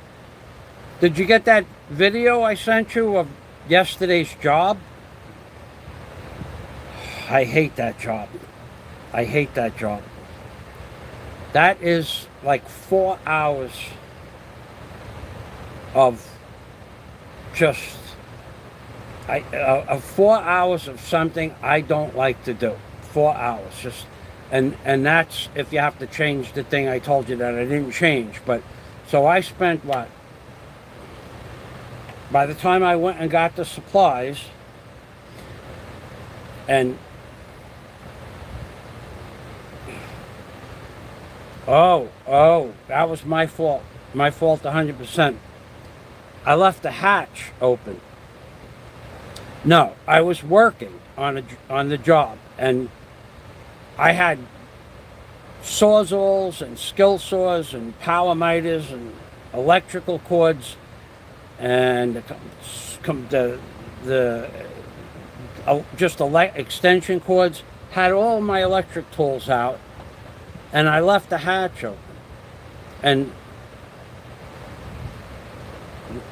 Did you get that video I sent you of yesterday's job? I hate that job. I hate that job. That is like 4 hours of just 4 hours of something I don't like to do. 4 hours, just, and that's if you have to change the thing I told you that I didn't change. But so I spent what? By the time I went and got the supplies, and that was my fault. My fault 100%. I left the hatch open. No, I was working on the job, and I had sawzalls and skill saws and power miters and electrical cords and extension cords. Had all my electric tools out, and I left the hatch open. And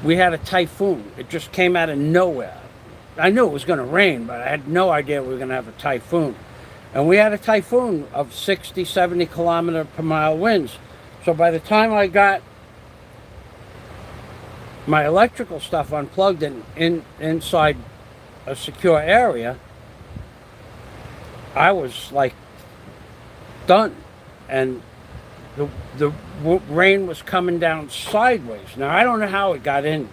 we had a typhoon. It just came out of nowhere. I knew it was going to rain, but I had no idea we were going to have a typhoon. And we had a typhoon of 60, 70 kilometer per mile winds. So by the time I got my electrical stuff unplugged inside a secure area, I was like done. And the rain was coming down sideways. Now, I don't know how it got in.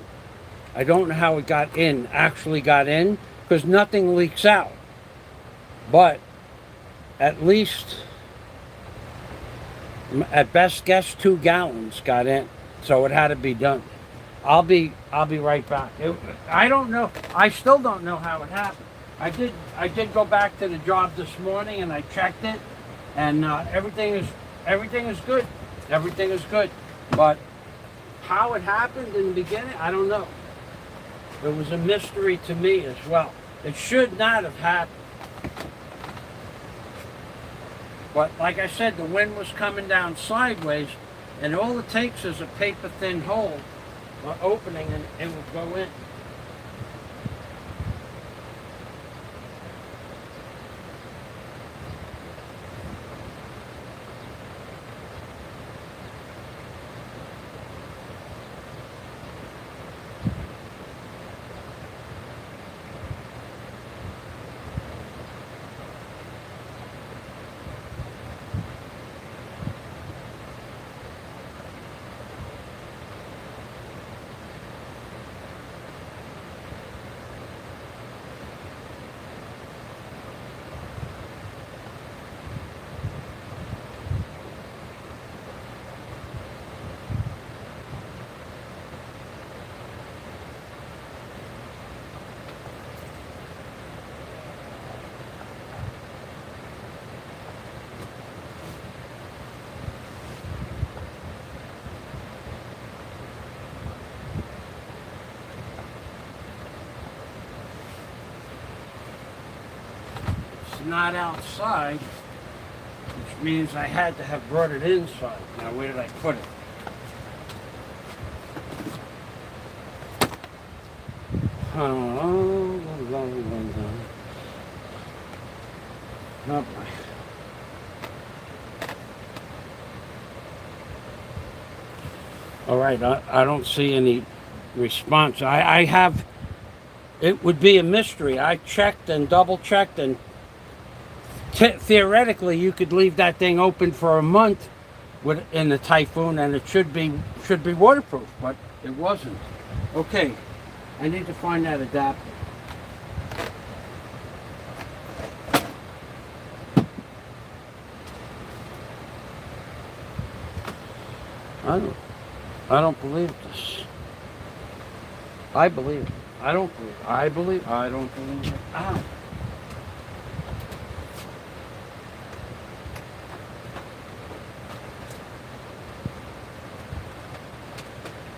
I don't know how it actually got in, because nothing leaks out. But at least, at best guess, 2 gallons got in. So it had to be done. I'll be right back. I don't know. I still don't know how it happened. I did go back to the job this morning and I checked it, and everything is good. Everything is good. But how it happened in the beginning, I don't know. It was a mystery to me as well. It should not have happened. But like I said, the wind was coming down sideways, and all it takes is a paper thin hole or opening, and it will go in. It's not outside, which means I had to have brought it inside. Now, where did I put it? Oh boy. All right, I don't see any response. I have, it would be a mystery. I checked and double checked, and theoretically you could leave that thing open for a month in the typhoon, and it should be waterproof, but it wasn't. Okay, I need to find that adapter. I don't believe this. I believe it. I don't believe it. I believe. I don't believe it. Ow.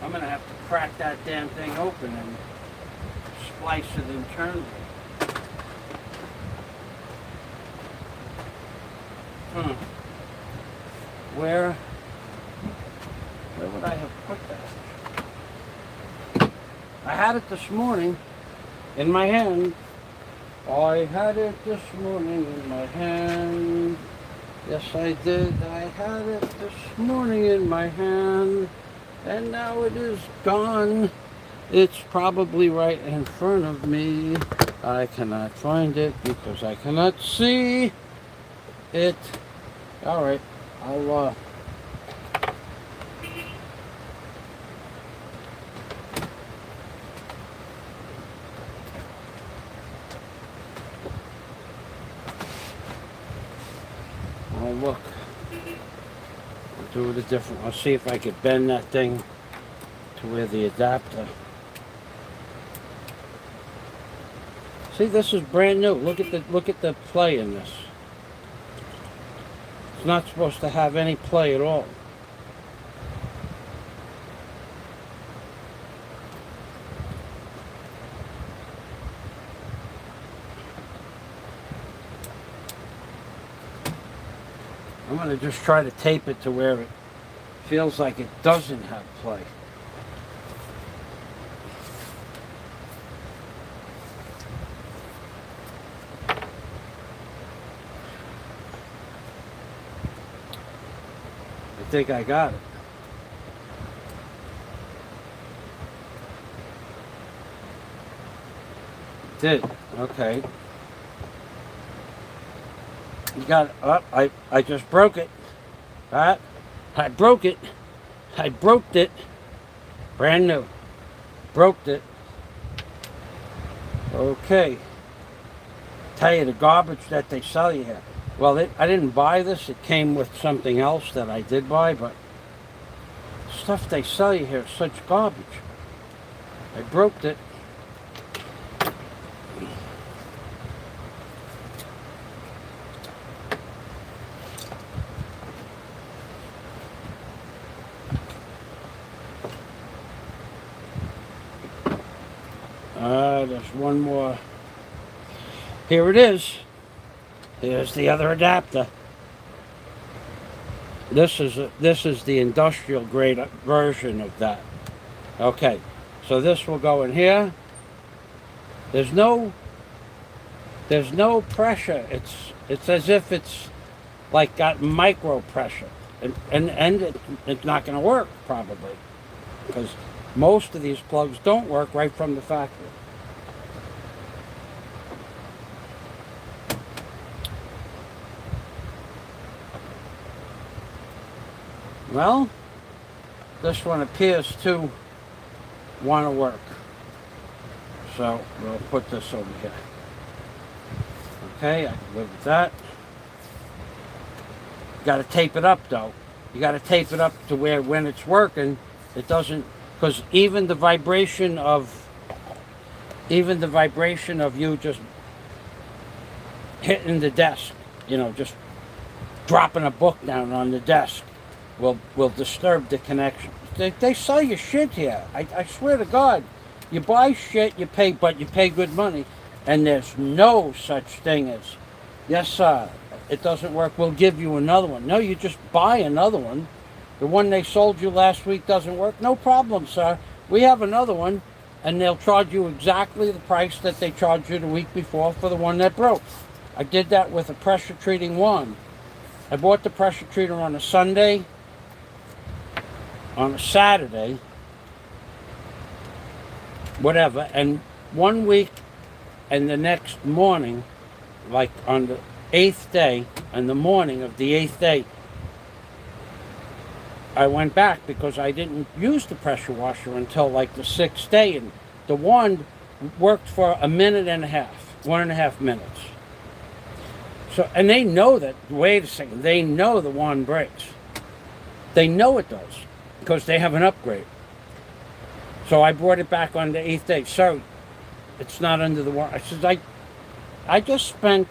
I'm gonna have to crack that damn thing open and splice it internally. Where would I have put that? I had it this morning in my hand. I had it this morning in my hand. Yes, I did. I had it this morning in my hand. And now it is gone. It's probably right in front of me. I cannot find it because I cannot see it. All right, I'll look. I'll do it a different. I'll see if I could bend that thing to where the adapter. See, this is brand new. Look at the play in this. It's not supposed to have any play at all. I'm going to just try to tape it to where it feels like it doesn't have play. I think I got it. Did. Okay. You got it. Oh, I just broke it. Alright. I broke it. I broke it. Brand new. Broke it. Okay. Tell you the garbage that they sell you here. Well, I didn't buy this. It came with something else that I did buy, but stuff they sell you here is such garbage. I broke it. There's one more. Here it is. Here's the other adapter. This is the industrial grade version of that. Okay, so this will go in here. There's no pressure. It's as if it's like got micro pressure, and it's not going to work probably because most of these plugs don't work right from the factory. Well, this one appears to want to work. So we'll put this over here. Okay, I can live with that. You got to tape it up though. You got to tape it up to where when it's working, it doesn't, because even the vibration of you just hitting the desk, just dropping a book down on the desk will disturb the connection. They sell you shit here. I swear to God. You buy shit, but you pay good money. And there's no such thing as, yes, sir, it doesn't work, we'll give you another one. No, you just buy another one. The one they sold you last week doesn't work. No problem, sir. We have another one. And they'll charge you exactly the price that they charged you the week before for the one that broke. I did that with a pressure treating wand. I bought the pressure treater on a Sunday, on a Saturday, whatever, and one week and the next morning, like on the 8th day, and the morning of the 8th day, I went back because I didn't use the pressure washer until like the 6th day, and the wand worked for a minute and a half, 1.5 minutes. So, and they know that, wait a second, they know the wand breaks. They know it does, because they have an upgrade. So I brought it back on the 8th day. Sir, it's not under the warranty. I said, I just spent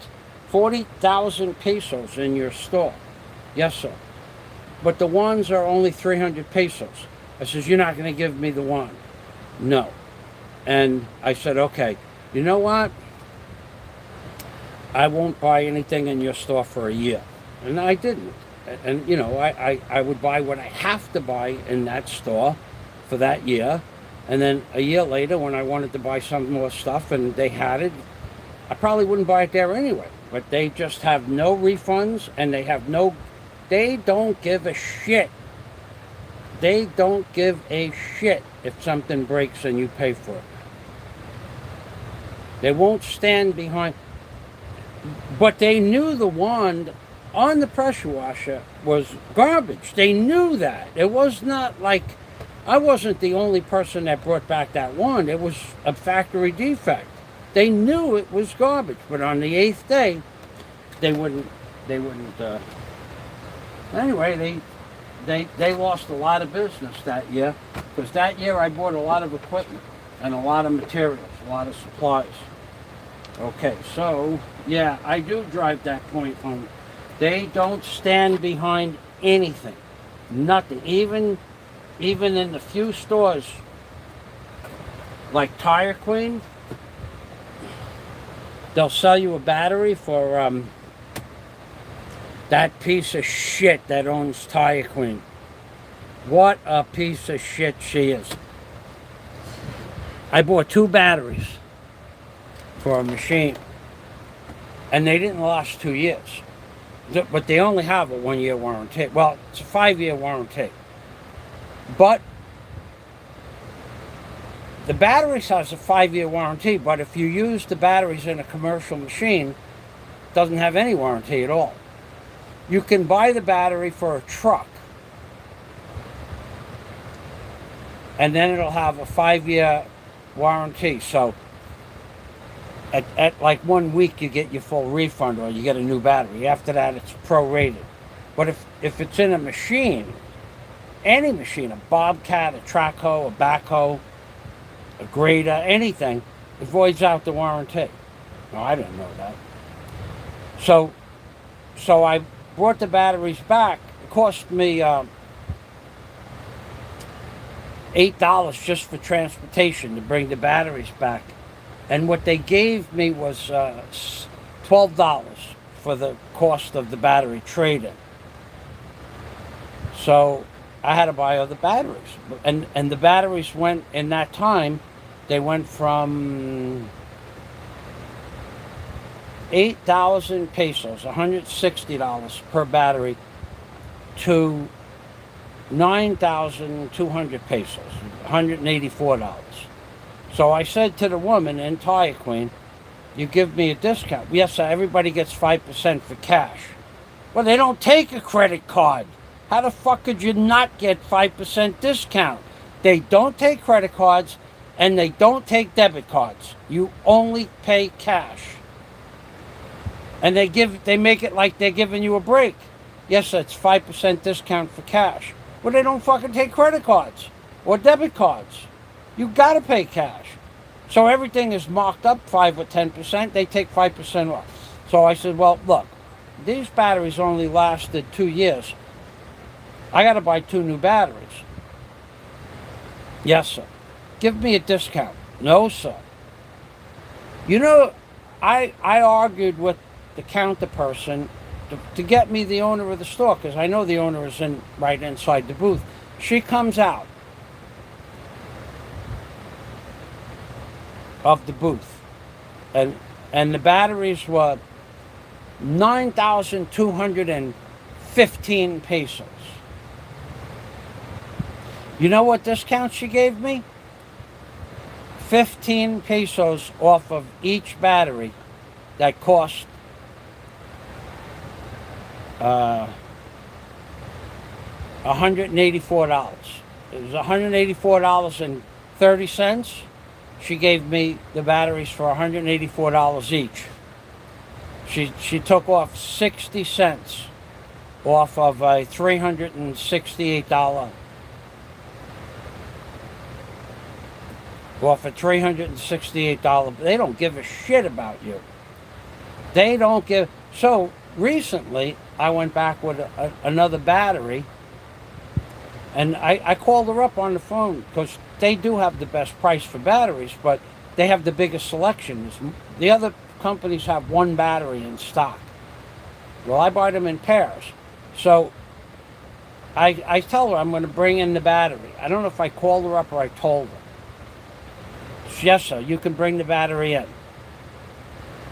40,000 pesos in your store. Yes, sir. But the wands are only 300 pesos. I says, you're not going to give me the wand? No. And I said, okay, you know what? I won't buy anything in your store for a year. And I didn't. And, I would buy what I have to buy in that store for that year. And then a year later, when I wanted to buy some more stuff and they had it, I probably wouldn't buy it there anyway. But they just have no refunds, and they don't give a shit. They don't give a shit if something breaks and you pay for it. They won't stand behind. But they knew the wand on the pressure washer was garbage. They knew that. It was not like, I wasn't the only person that brought back that wand. It was a factory defect. They knew it was garbage, but on the 8th day, they wouldn't, anyway, they lost a lot of business that year, because that year I bought a lot of equipment and a lot of materials, a lot of supplies. Okay, so, yeah, I do drive that point home. They don't stand behind anything. Nothing. Even in the few stores like Tire Queen, they'll sell you a battery for that piece of shit that owns Tire Queen. What a piece of shit she is. I bought 2 batteries for a machine, and they didn't last 2 years. But they only have a 1-year warranty. Well, it's a 5-year warranty. But the batteries has a 5-year warranty, but if you use the batteries in a commercial machine, it doesn't have any warranty at all. You can buy the battery for a truck, and then it'll have a 5-year warranty. So at like 1 week you get your full refund, or you get a new battery. After that it's prorated. But if it's in a machine, any machine, a Bobcat, a track hoe, a backhoe, a grader, anything, it voids out the warranty. No, I didn't know that. So I brought the batteries back. It cost me $8 just for transportation to bring the batteries back. And what they gave me was $12 for the cost of the battery trade-in. So I had to buy other batteries. And the batteries went, in that time, they went from 8,000 pesos, $160 per battery, to 9,200 pesos, $184. So I said to the woman in Tire Queen, you give me a discount. Yes, sir, everybody gets 5% for cash. Well, they don't take a credit card. How the fuck could you not get 5% discount? They don't take credit cards and they don't take debit cards. You only pay cash. And they make it like they're giving you a break. Yes, sir, it's 5% discount for cash. Well, they don't fucking take credit cards or debit cards. You gotta pay cash. So everything is marked up 5 or 10%. They take 5% off. So I said, well, look, these batteries only lasted 2 years. I got to buy 2 new batteries. Yes, sir. Give me a discount. No, sir. You know, I argued with the counter person to get me the owner of the store, because I know the owner is right inside the booth. She comes out of the booth, and the batteries were 9,215 pesos. You know what discount she gave me? 15 pesos off of each battery that cost $184. It was $184.30. She gave me the batteries for $184 each. She took off 60 cents off of a $368 off a $368. They don't give a shit about you. They don't give. So recently I went back with another battery, and I called her up on the phone, because they do have the best price for batteries, but they have the biggest selections. The other companies have one battery in stock. Well, I buy them in pairs. So I tell her I'm going to bring in the battery. I don't know if I called her up or I told her. Yes, sir, you can bring the battery in.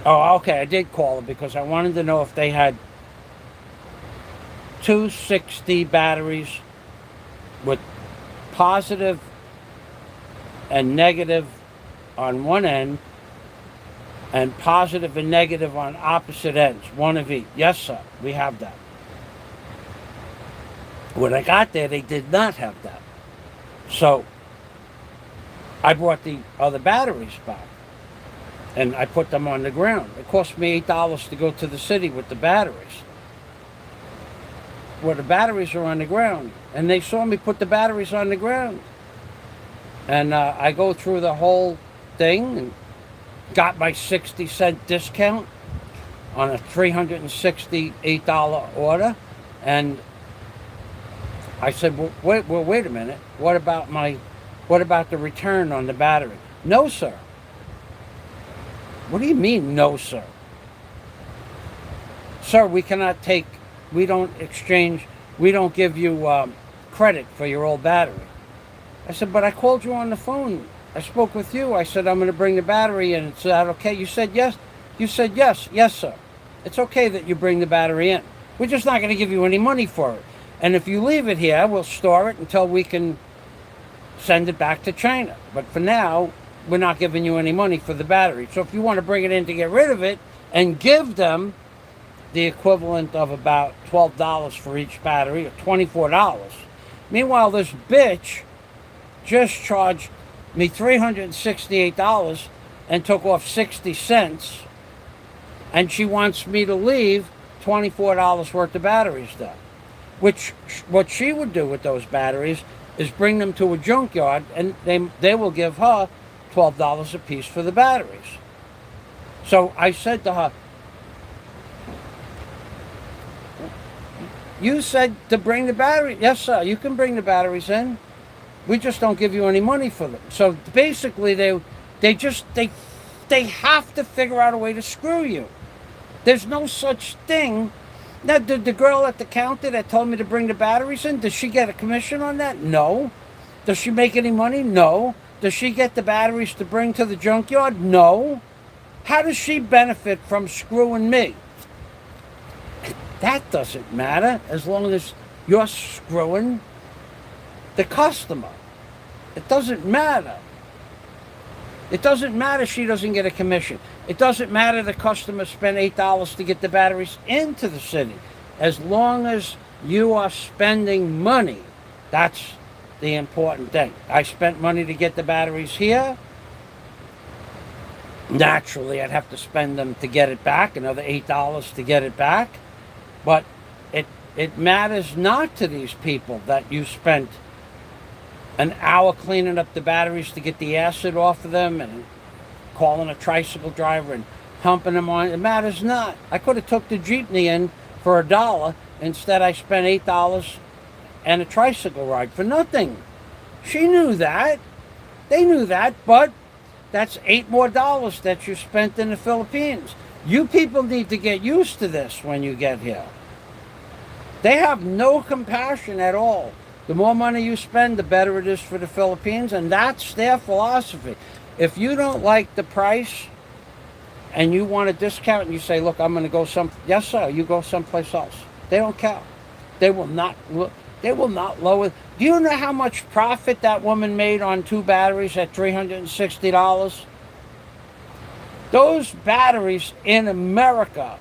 Oh, okay, I did call her because I wanted to know if they had 260 batteries with positive and negative on one end and positive and negative on opposite ends, one of each. Yes, sir, we have that. When I got there, they did not have that. So I brought the other batteries back, and I put them on the ground. It cost me $8 to go to the city with the batteries. Well, the batteries are on the ground, and they saw me put the batteries on the ground. And I go through the whole thing and got my 60-cent discount on a $368 order. And I said, well, wait a minute. What about the return on the battery? No, sir. What do you mean, no, sir? Sir, we don't exchange, we don't give you credit for your old battery. I said, but I called you on the phone. I spoke with you. I said, I'm going to bring the battery in. Is that okay? You said yes. You said yes. Yes, sir. It's okay that you bring the battery in. We're just not going to give you any money for it. And if you leave it here, we'll store it until we can send it back to China. But for now, we're not giving you any money for the battery. So if you want to bring it in to get rid of it and give them the equivalent of about $12 for each battery, or $24. Meanwhile, this bitch just charged me $368 and took off 60 cents, and she wants me to leave $24 worth of batteries there. Which, what she would do with those batteries is bring them to a junkyard, and they will give her $12 a piece for the batteries. So I said to her, you said to bring the battery. Yes, sir, you can bring the batteries in. We just don't give you any money for them. So basically they have to figure out a way to screw you. There's no such thing Now, did the girl at the counter that told me to bring the batteries in, does she get a commission on that? No. Does she make any money? No. Does she get the batteries to bring to the junkyard? No. How does she benefit from screwing me? That doesn't matter as long as you're screwing the customer. It doesn't matter. It doesn't matter she doesn't get a commission. It doesn't matter the customer spent $8 to get the batteries into the city. As long as you are spending money, that's the important thing. I spent money to get the batteries here. Naturally, I'd have to spend them to get it back, another $8 to get it back. But it matters not to these people that you spent an hour cleaning up the batteries to get the acid off of them and calling a tricycle driver and humping them on. It matters not. I could have took the jeepney in for $1. Instead, I spent $8 and a tricycle ride for nothing. She knew that. They knew that, but that's $8 more that you spent in the Philippines. You people need to get used to this when you get here. They have no compassion at all. The more money you spend, the better it is for the Philippines, and that's their philosophy. If you don't like the price and you want a discount and you say, look, I'm going to go yes, sir, you go someplace else. They don't care. They will not lower. Do you know how much profit that woman made on 2 batteries at $360? Those batteries in America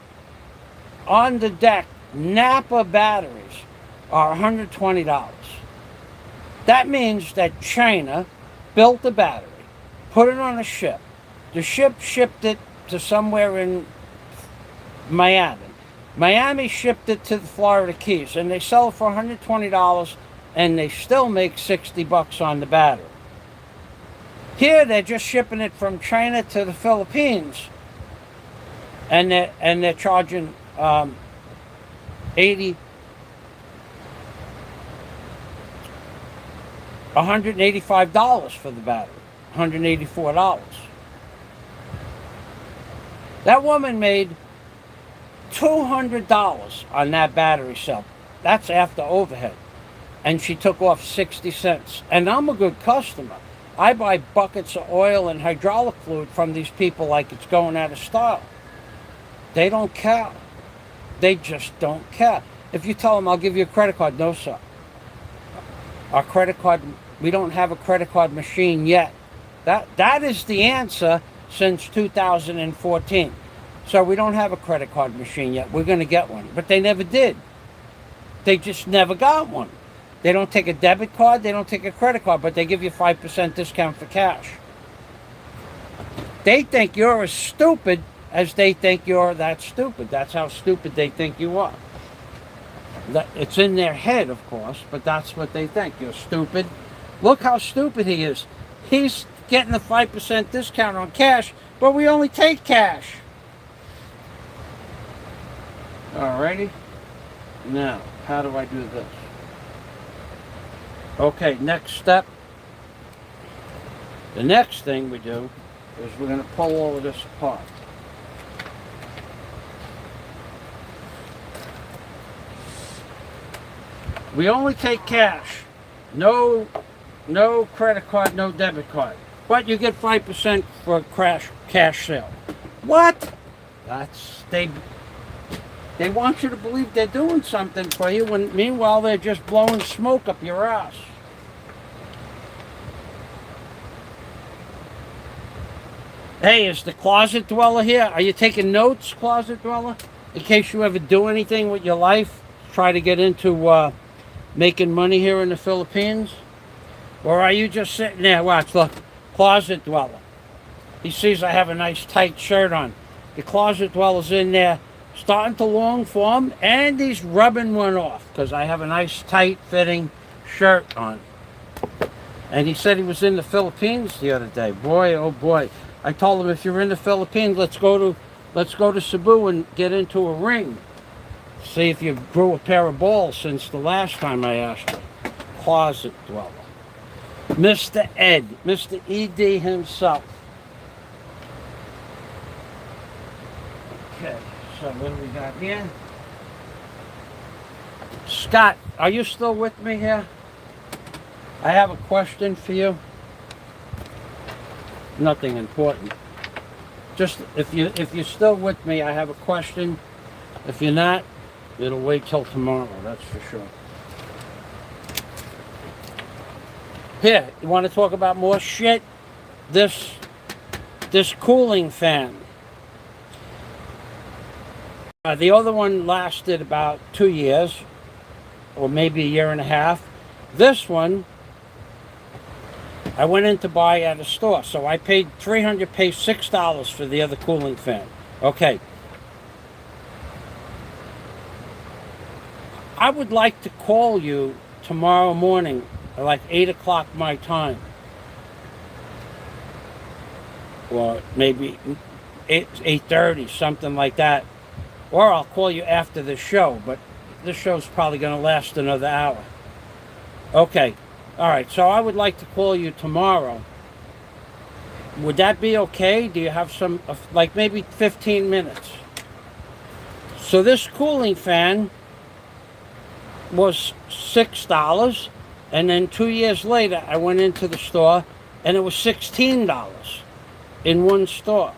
on the deck, Napa batteries, are $120. That means that China built the battery, put it on a ship. The ship shipped it to somewhere in Miami. Miami shipped it to the Florida Keys, and they sell it for $120, and they still make $60 on the battery. Here, they're just shipping it from China to the Philippines, and they're charging $185 for the battery, $184. That woman made $200 on that battery cell. That's after overhead. And she took off 60 cents. And I'm a good customer. I buy buckets of oil and hydraulic fluid from these people like it's going out of style. They don't care. They just don't care. If you tell them, I'll give you a credit card, no, sir. Our credit card, we don't have a credit card machine yet. That is the answer since 2014. So we don't have a credit card machine yet. We're going to get one. But they never did. They just never got one. They don't take a debit card. They don't take a credit card. But they give you 5% discount for cash. They think you're as stupid as they think you're that stupid. That's how stupid they think you are. It's in their head, of course, but that's what they think. You're stupid. Look how stupid he is. He's getting the 5% discount on cash, but we only take cash. Alrighty. Now, how do I do this? Okay, next step. The next thing we do is we're going to pull all of this apart. We only take cash. No credit card, no debit card. But you get 5% for a cash sale. What? They want you to believe they're doing something for you when meanwhile they're just blowing smoke up your ass. Hey, is the closet dweller here? Are you taking notes, closet dweller? In case you ever do anything with your life, try to get into making money here in the Philippines? Or are you just sitting there? Watch, look, closet dweller. He sees I have a nice tight shirt on. The closet dweller's in there starting to long for him, and he's rubbing one off because I have a nice tight fitting shirt on. And he said he was in the Philippines the other day. Boy, oh boy. I told him, if you're in the Philippines, let's go to Cebu and get into a ring. See if you grew a pair of balls since the last time I asked you. Closet dweller. Mr. Ed, Mr. E.D. himself. Okay, so what do we got here? Scott, are you still with me here? I have a question for you. Nothing important. Just if you're still with me, I have a question. If you're not, it'll wait till tomorrow, that's for sure. Here, you want to talk about more shit? This cooling fan. The other one lasted about 2 years, or maybe a year and a half. This one, I went in to buy at a store, so I paid $6 for the other cooling fan. Okay. I would like to call you tomorrow morning at like 8 o'clock my time. Or maybe 8:30, something like that. Or I'll call you after the show, but this show's probably going to last another hour. Okay. All right, so I would like to call you tomorrow. Would that be okay? Do you have some, like maybe 15 minutes? So this cooling fan was $6, and then 2 years later I went into the store and it was $16 in one store.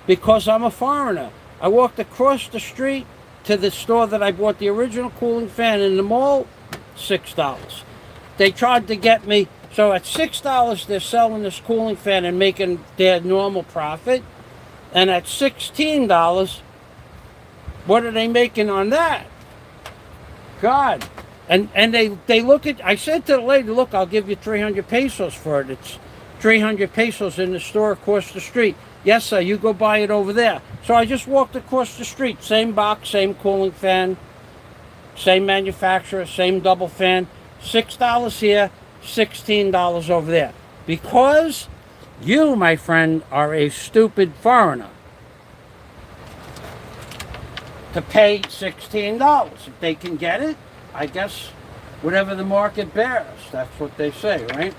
Because I'm a foreigner. I walked across the street to the store that I bought the original cooling fan in the mall, $6. They tried to get me, so at $6 they're selling this cooling fan and making their normal profit. And at $16, what are they making on that? God. And they look at, I said to the lady, look, I'll give you 300 pesos for it. It's 300 pesos in the store across the street. Yes, sir, you go buy it over there. So I just walked across the street, same box, same cooling fan, same manufacturer, same double fan. $6 here, $16 over there. Because you, my friend, are a stupid foreigner to pay $16. If they can get it, I guess whatever the market bears. That's what they say, right?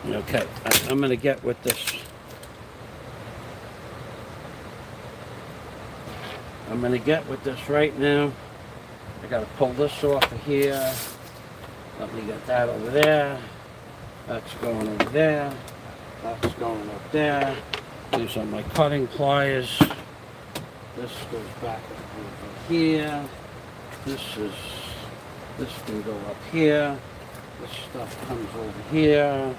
Okay, I'm going to get with this. I'm going to get with this right now. I got to pull this off of here. Let me get that over there. That's going over there. That's going up there. These are my cutting pliers. This goes back over here. This can go up here. This stuff comes over here.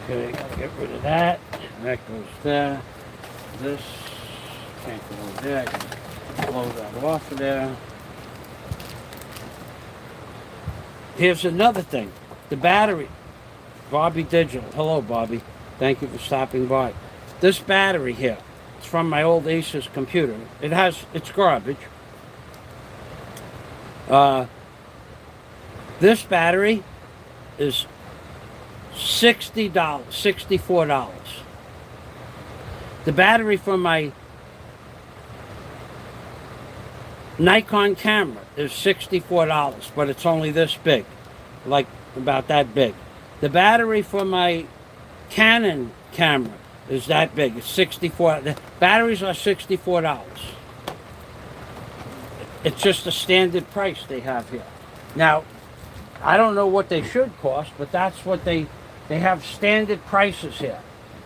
Okay, gotta get rid of that. That goes there. This can't go over there. I can blow that off of there. Here's another thing. The battery. Bobby Digital. Hello, Bobby. Thank you for stopping by. This battery here, it's from my old Asus computer. It's garbage. This battery is $60, $64. The battery for my Nikon camera is $64, but it's only this big, like about that big. The battery for my Canon camera is that big. It's $64. The batteries are $64. It's just a standard price they have here. Now, I don't know what they should cost, but that's what they have standard prices here.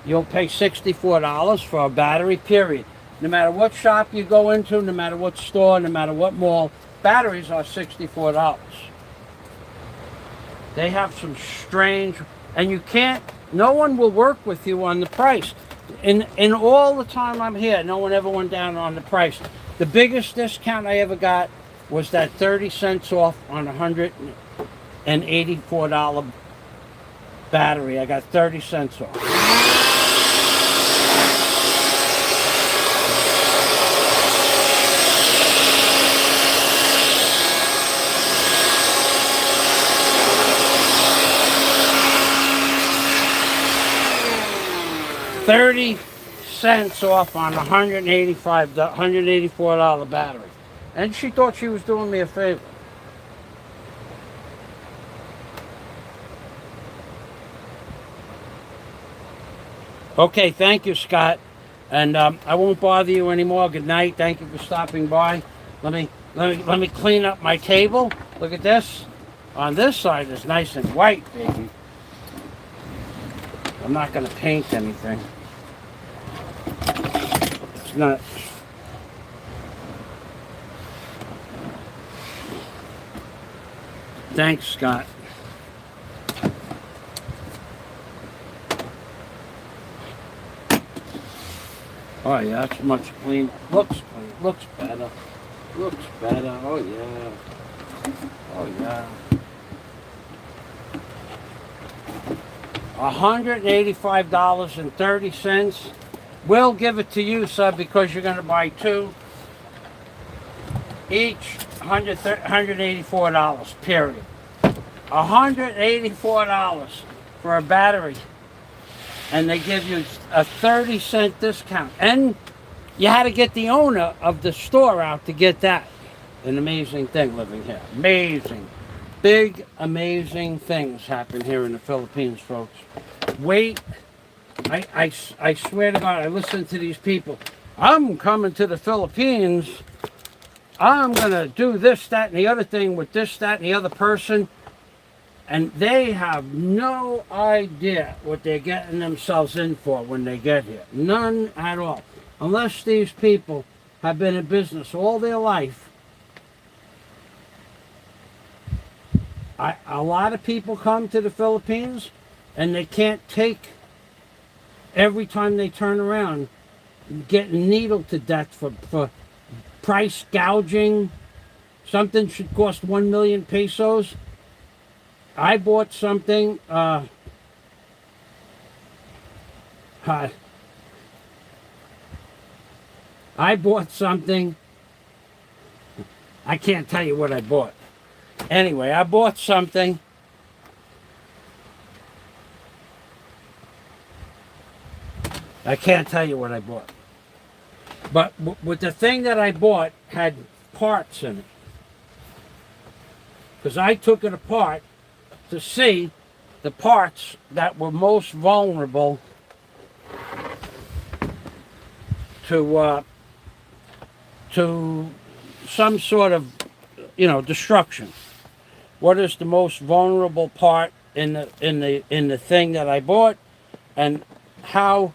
You'll pay $64 for a battery, period. No matter what shop you go into, no matter what store, no matter what mall, batteries are $64. They have some strange, and you can't, no one will work with you on the price. In all the time I'm here, no one ever went down on the price. The biggest discount I ever got was that 30 cents off on a $184 battery. I got 30 cents off. 30 cents off on a $184 battery. And she thought she was doing me a favor. Okay, thank you, Scott. And I won't bother you anymore. Good night. Thank you for stopping by. Let me clean up my table. Look at this. On this side it's nice and white, baby. I'm not going to paint anything. It's not. Thanks, Scott. Oh yeah, that's much cleaner. Looks clean. Looks better. Looks better. Oh yeah. Oh yeah. $185.30. We'll give it to you, sir, because you're going to buy two. Each $184, period. $184 for a battery. And they give you a 30-cent discount. And you had to get the owner of the store out to get that. An amazing thing living here. Amazing. Big, amazing things happen here in the Philippines, folks. Wait. I swear to God, I listen to these people. I'm coming to the Philippines. I'm going to do this, that, and the other thing with this, that, and the other person. And they have no idea what they're getting themselves in for when they get here. None at all. Unless these people have been in business all their life. A lot of people come to the Philippines and they can't take, every time they turn around, getting needled to death for price gouging. Something should cost 1 million pesos. I bought something, I bought something, I can't tell you what I bought. Anyway, I bought something. I can't tell you what I bought. But with the thing that I bought had parts in it. Because I took it apart to see the parts that were most vulnerable to some sort of, destruction. What is the most vulnerable part in the thing that I bought, and how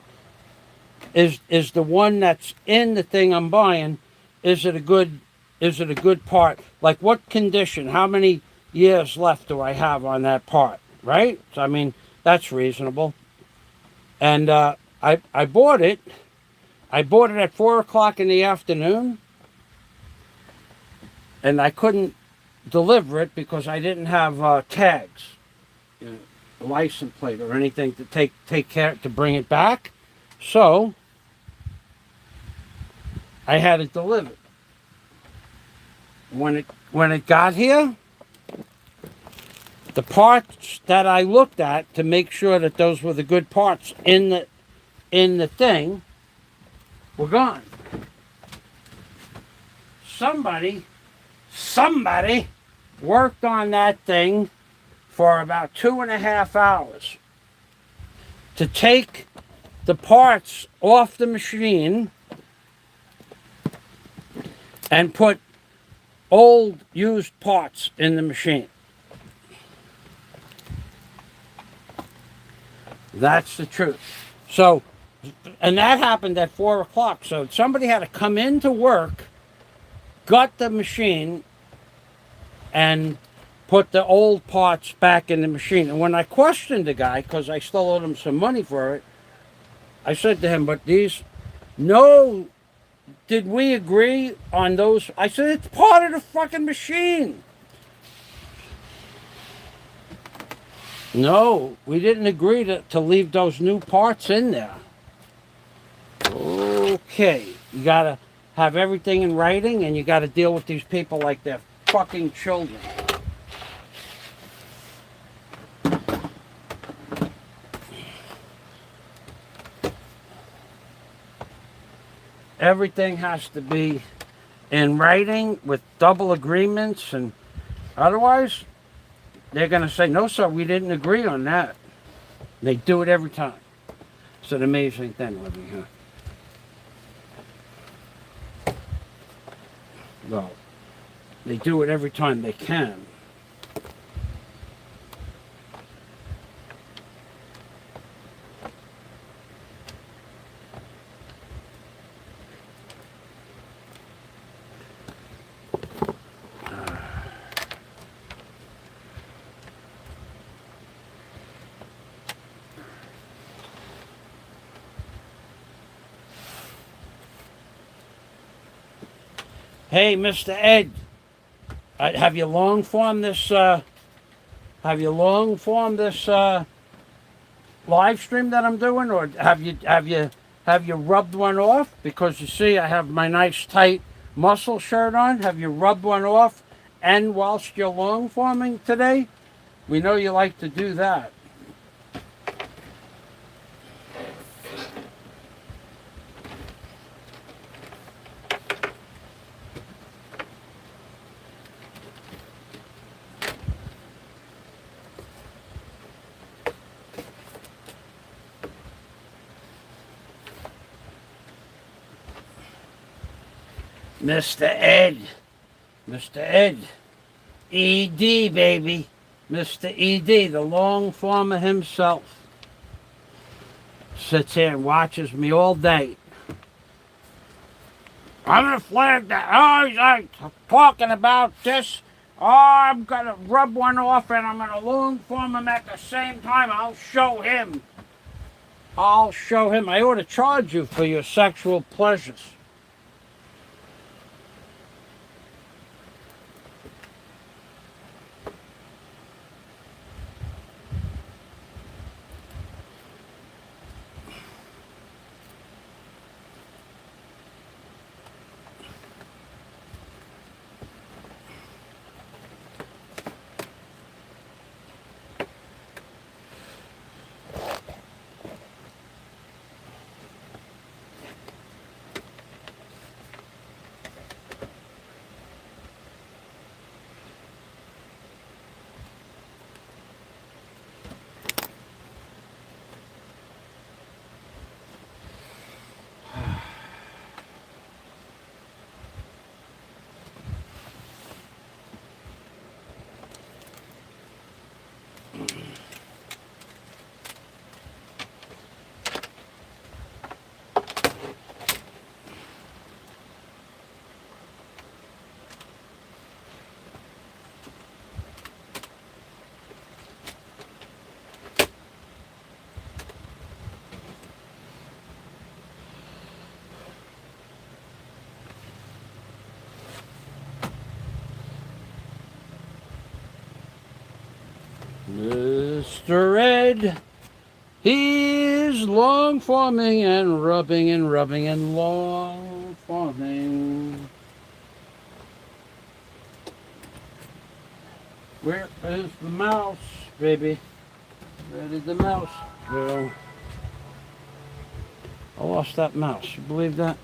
is the one that's in the thing I'm buying? Is it a good part? Like what condition? How many years left do I have on that part? Right? So, I mean, that's reasonable. And I bought it. I bought it at 4 o'clock in the afternoon, and I couldn't deliver it because I didn't have tags, a license plate or anything to take care to bring it back. So I had it delivered. When it got here, the parts that I looked at to make sure that those were the good parts in the thing were gone. Somebody worked on that thing for about 2.5 hours to take the parts off the machine and put old used parts in the machine. That's the truth. So, and that happened at 4 o'clock. So somebody had to come into work, gut the machine, and put the old parts back in the machine. And when I questioned the guy, because I still owed him some money for it, I said to him, but these, no, did we agree on those? I said, it's part of the fucking machine. No, we didn't agree to leave those new parts in there. Okay, you gotta have everything in writing, and you gotta deal with these people like they're fucking children. Everything has to be in writing with double agreements, and otherwise they're going to say, no, sir, we didn't agree on that. They do it every time. It's an amazing thing living here. Well, they do it every time they can. Hey, Mr. Ed, have you long formed this? Have you long formed this live stream that I'm doing, or have you rubbed one off? Because you see, I have my nice tight muscle shirt on. Have you rubbed one off? And whilst you're long forming today, we know you like to do that. Mr. Ed. Mr. Ed. ED, baby. Mr. ED, the long former himself. Sits here and watches me all day. I'm gonna flag that. Oh, he's like talking about this. Oh, I'm gonna rub one off and I'm gonna long form him at the same time. I'll show him. I'll show him. I ought to charge you for your sexual pleasures. Mr. Ed, he's long forming and rubbing and long forming. Where is the mouse, baby? Where did the mouse go? I lost that mouse. You believe that?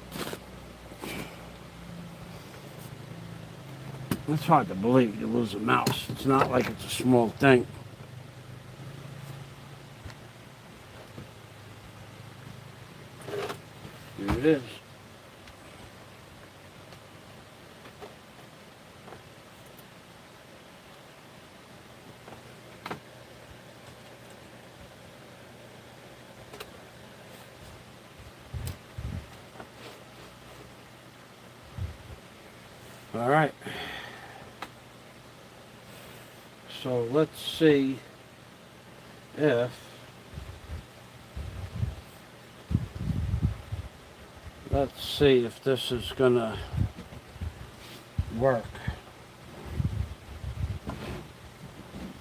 It's hard to believe you lose a mouse. It's not like it's a small thing. Here it is. All right. So let's see if this is gonna work.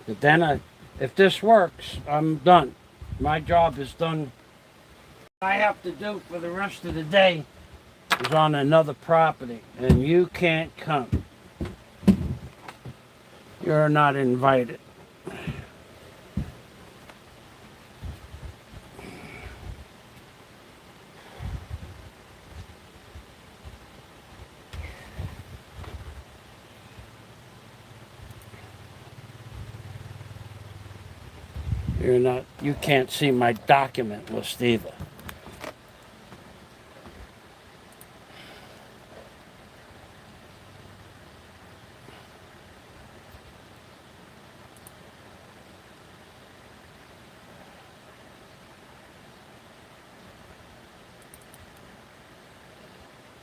But then if this works, I'm done. My job is done. What I have to do for the rest of the day is on another property, and you can't come. You're not invited. You can't see my document list either.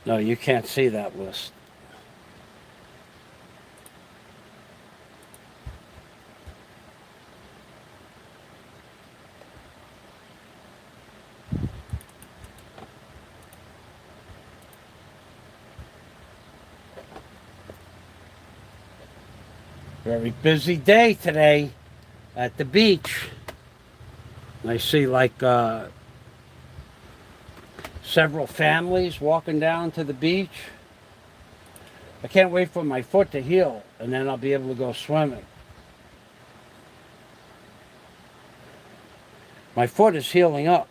No, you can't see that list. Very busy day today at the beach. I see like several families walking down to the beach. I can't wait for my foot to heal, and then I'll be able to go swimming. My foot is healing up.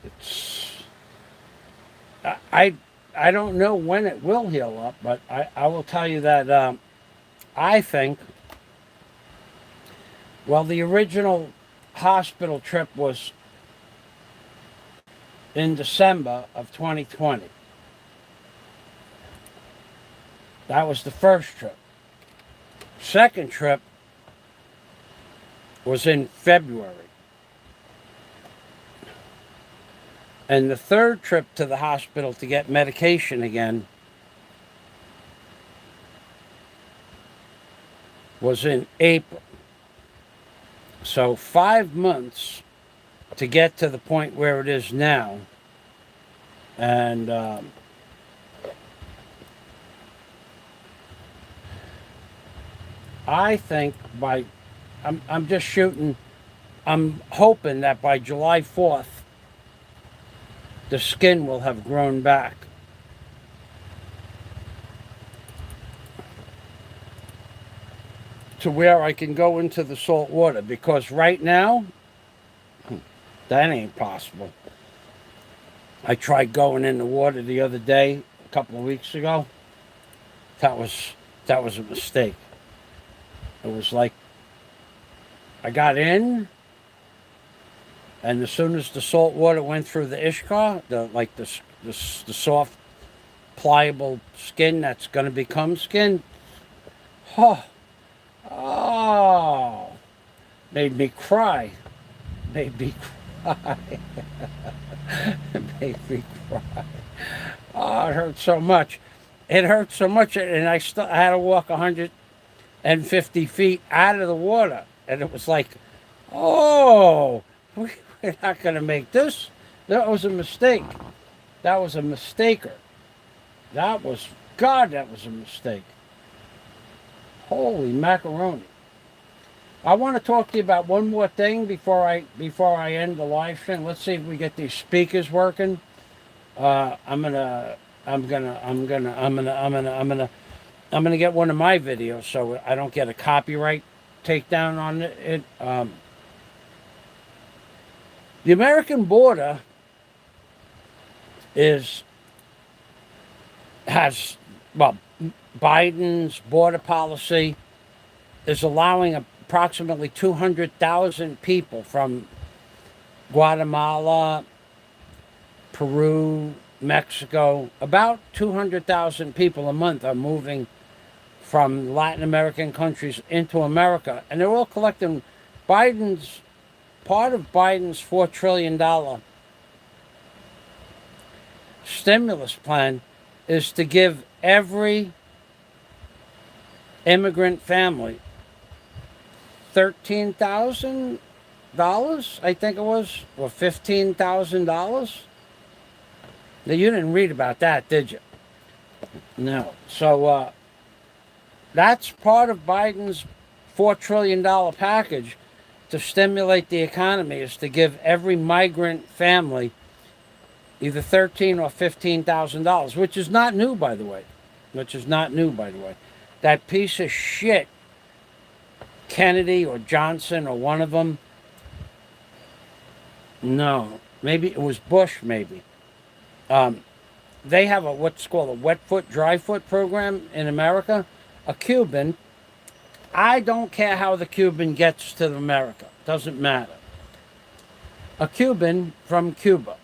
It's I don't know when it will heal up, but I will tell you that I think, well, the original hospital trip was in December of 2020. That was the first trip. Second trip was in February. And the third trip to the hospital to get medication again was in April. So 5 months to get to the point where it is now. And I think I'm just shooting, I'm hoping that by July 4th, the skin will have grown back. To where I can go into the salt water, because right now, that ain't possible. I tried going in the water the other day, a couple of weeks ago. That was a mistake. It was like I got in, and as soon as the salt water went through the ishka, the soft, pliable skin that's going to become skin, oh, made me cry. Made me cry. Made me cry. Oh, it hurt so much. It hurt so much, and I had to walk 150 feet out of the water, and it was like, oh, we're not going to make this. That was a mistake. That was a mistaker. That was a mistake. Holy macaroni. I want to talk to you about one more thing before I end the live stream. Let's see if we get these speakers working. I'm gonna get one of my videos so I don't get a copyright takedown on it. The American border has Biden's border policy is allowing approximately 200,000 people from Guatemala, Peru, Mexico. About 200,000 people a month are moving from Latin American countries into America, and they're all collecting part of Biden's $4 trillion stimulus plan is to give every immigrant family $13,000, I think it was, or $15,000. Now, you didn't read about that, did you? No. So that's part of Biden's $4 trillion package to stimulate the economy, is to give every migrant family either $13,000 or $15,000, which is not new, by the way. That piece of shit, Kennedy or Johnson or one of them. No, maybe it was Bush. Maybe they have what's called a wet foot, dry foot program in America. A Cuban. I don't care how the Cuban gets to America. Doesn't matter. A Cuban from Cuba.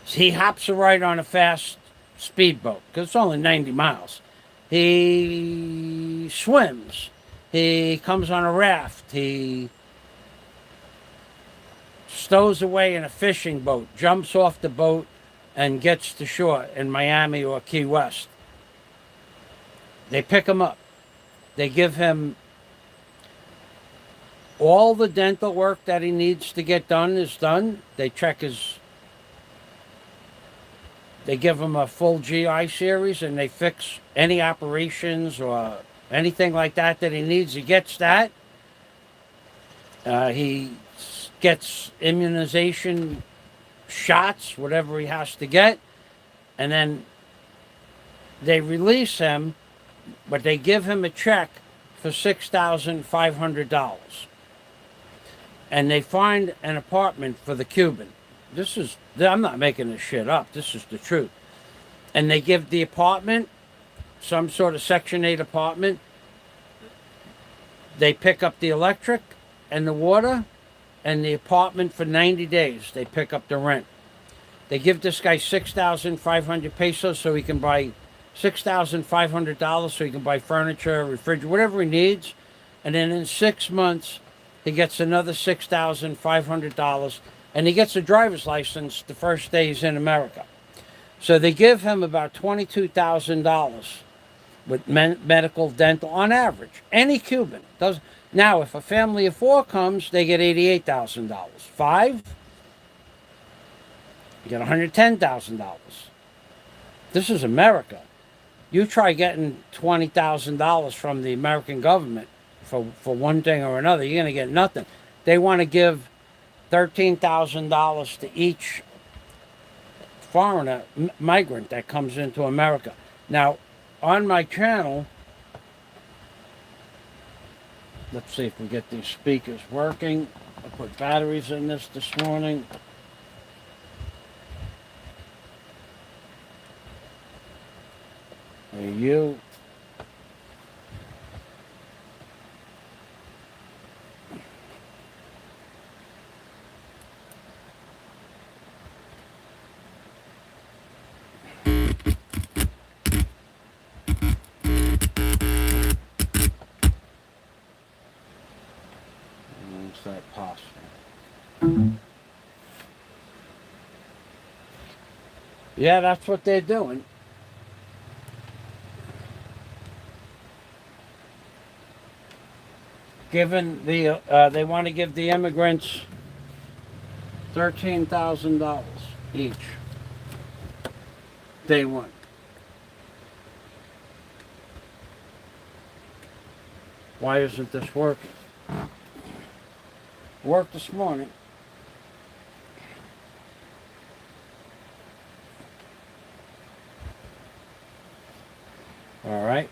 He hops right on a fast speedboat because it's only 90 miles. He swims. He comes on a raft. He stows away in a fishing boat, jumps off the boat, and gets to shore in Miami or Key West, they pick him up. They give him all the dental work that he needs to get done is done. They check his. They give him a full GI series and they fix any operations or anything like that that he needs. He gets that. He gets immunization shots, whatever he has to get, and then they release him, but they give him a check for $6,500. And they find an apartment for the Cuban. I'm not making this shit up, this is the truth. And they give the apartment, some sort of Section 8 apartment. They pick up the electric and the water and the apartment for 90 days. They pick up the rent. They give this guy 6,500 pesos so he can buy $6,500 so he can buy furniture, refrigerator, whatever he needs. And then in 6 months, he gets another $6,500 and he gets a driver's license the first day he's in America. So they give him about $22,000 with medical, dental on average. Any Cuban does. Now, if a family of 4 comes, they get $88,000. 5, you get $110,000. This is America. You try getting $20,000 from the American government for one thing or another, you're going to get nothing. They want to give $13,000 to each foreigner, migrant that comes into America. Now, on my channel, let's see if we get these speakers working. I put batteries in this morning. Hey, you. Is that possible? Yeah, that's what they're doing. Given the, they want to give the immigrants $13,000 each. Day one. Why isn't this working? Worked this morning. All right.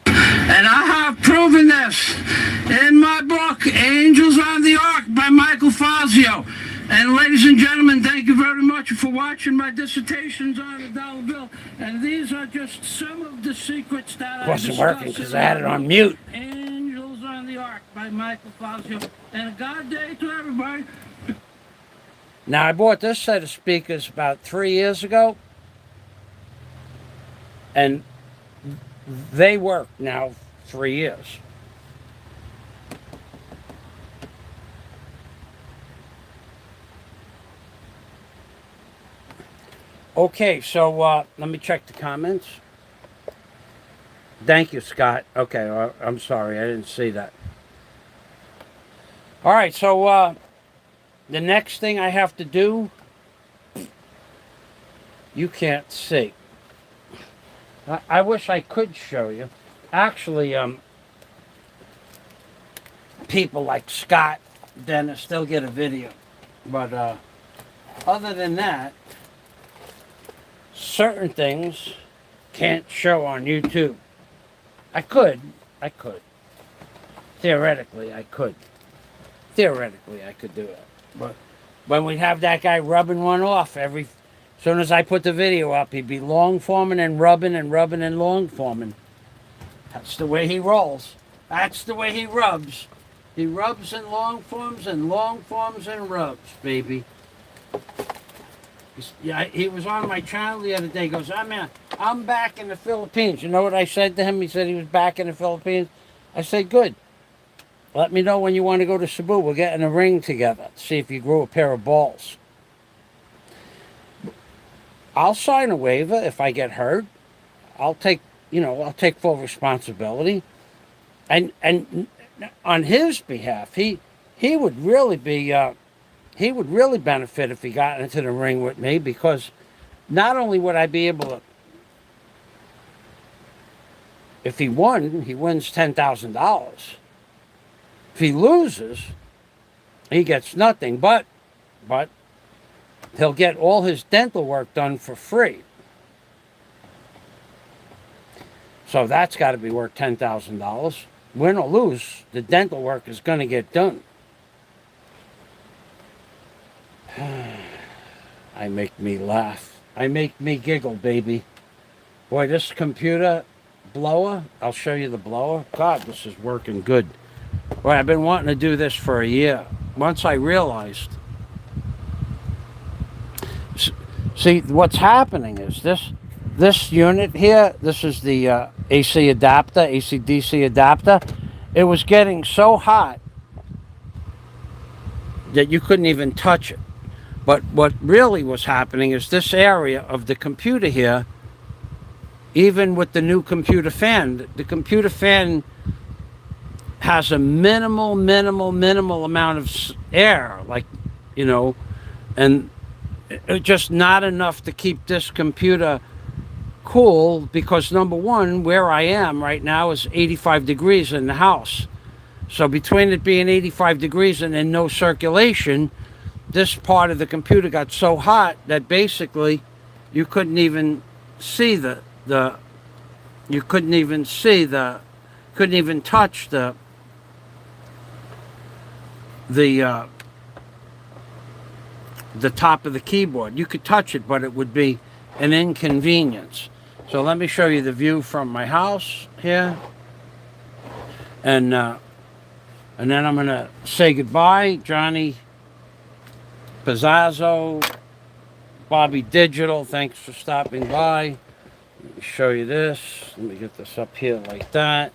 And I have proven this in my book, Angels on the Ark by Michael Fazio. And ladies and gentlemen, thank you very much for watching my dissertations on the dollar bill. And these are just some of the secrets that I wasn't working because I had it on mute. Angels on the Ark by Michael Fazio. And a God day to everybody. Now, I bought this set of speakers about 3 years ago. And they work now 3 years. Okay, so let me check the comments. Thank you, Scott. Okay, I'm sorry, I didn't see that. All right, so the next thing I have to do, you can't see. I wish I could show you. Actually, people like Scott, Dennis, they'll get a video. But other than that, certain things can't show on YouTube. I could. Theoretically, I could. Theoretically, I could do it. But when we'd have that guy rubbing one off as soon as I put the video up, he'd be long forming and rubbing and rubbing and long forming. That's the way he rolls. That's the way he rubs. He rubs and long forms and rubs, baby. Yeah, he was on my channel the other day. He goes, I'm back in the Philippines. You know what I said to him? He said he was back in the Philippines. I said, good. Let me know when you want to go to Cebu. We'll get in a ring together. See if you grow a pair of balls. I'll sign a waiver if I get hurt. I'll take, I'll take full responsibility. And on his behalf, he would really be he would really benefit if he got into the ring with me, because not only would I be able to, if he won, he wins $10,000. If he loses, he gets nothing, but he'll get all his dental work done for free. So that's got to be worth $10,000. Win or lose, the dental work is going to get done. I make me laugh. I make me giggle, baby. Boy, this computer blower, I'll show you the blower. God, this is working good. Boy, I've been wanting to do this for a year. Once I realized. See, what's happening is this unit here, this is the AC adapter, AC-DC adapter. It was getting so hot that you couldn't even touch it. But what really was happening is this area of the computer here, even with the new computer fan, the computer fan has a minimal amount of air, like, and it's just not enough to keep this computer cool, because number one, where I am right now is 85 degrees in the house. So between it being 85 degrees and then no circulation, this part of the computer got so hot that basically you couldn't even see couldn't even touch the top of the keyboard. You could touch it, but it would be an inconvenience. So let me show you the view from my house here, and then I'm gonna say goodbye, Johnny Pizzazzo, Bobby Digital. Thanks for stopping by. Let me show you this. Let me get this up here like that.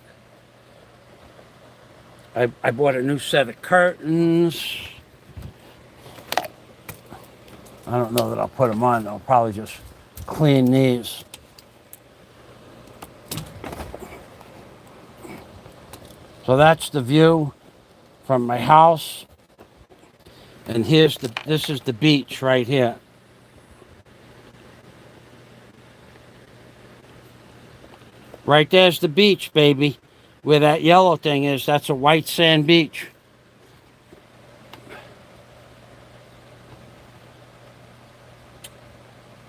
I bought a new set of curtains. I don't know that I'll put them on. I'll probably just clean these. So that's the view from my house. And this is the beach right here. Right there's the beach, baby. Where that yellow thing is, that's a white sand beach.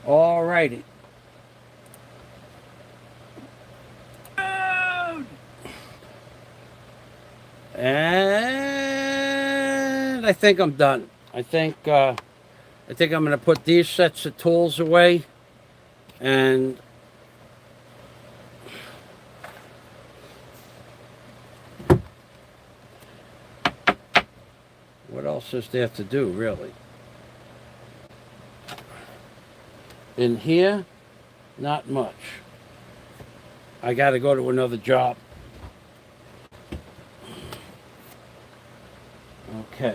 All righty. And I think I'm done. I think I'm going to put these sets of tools away, and what else is there to do, really? In here, not much. I got to go to another job. Okay.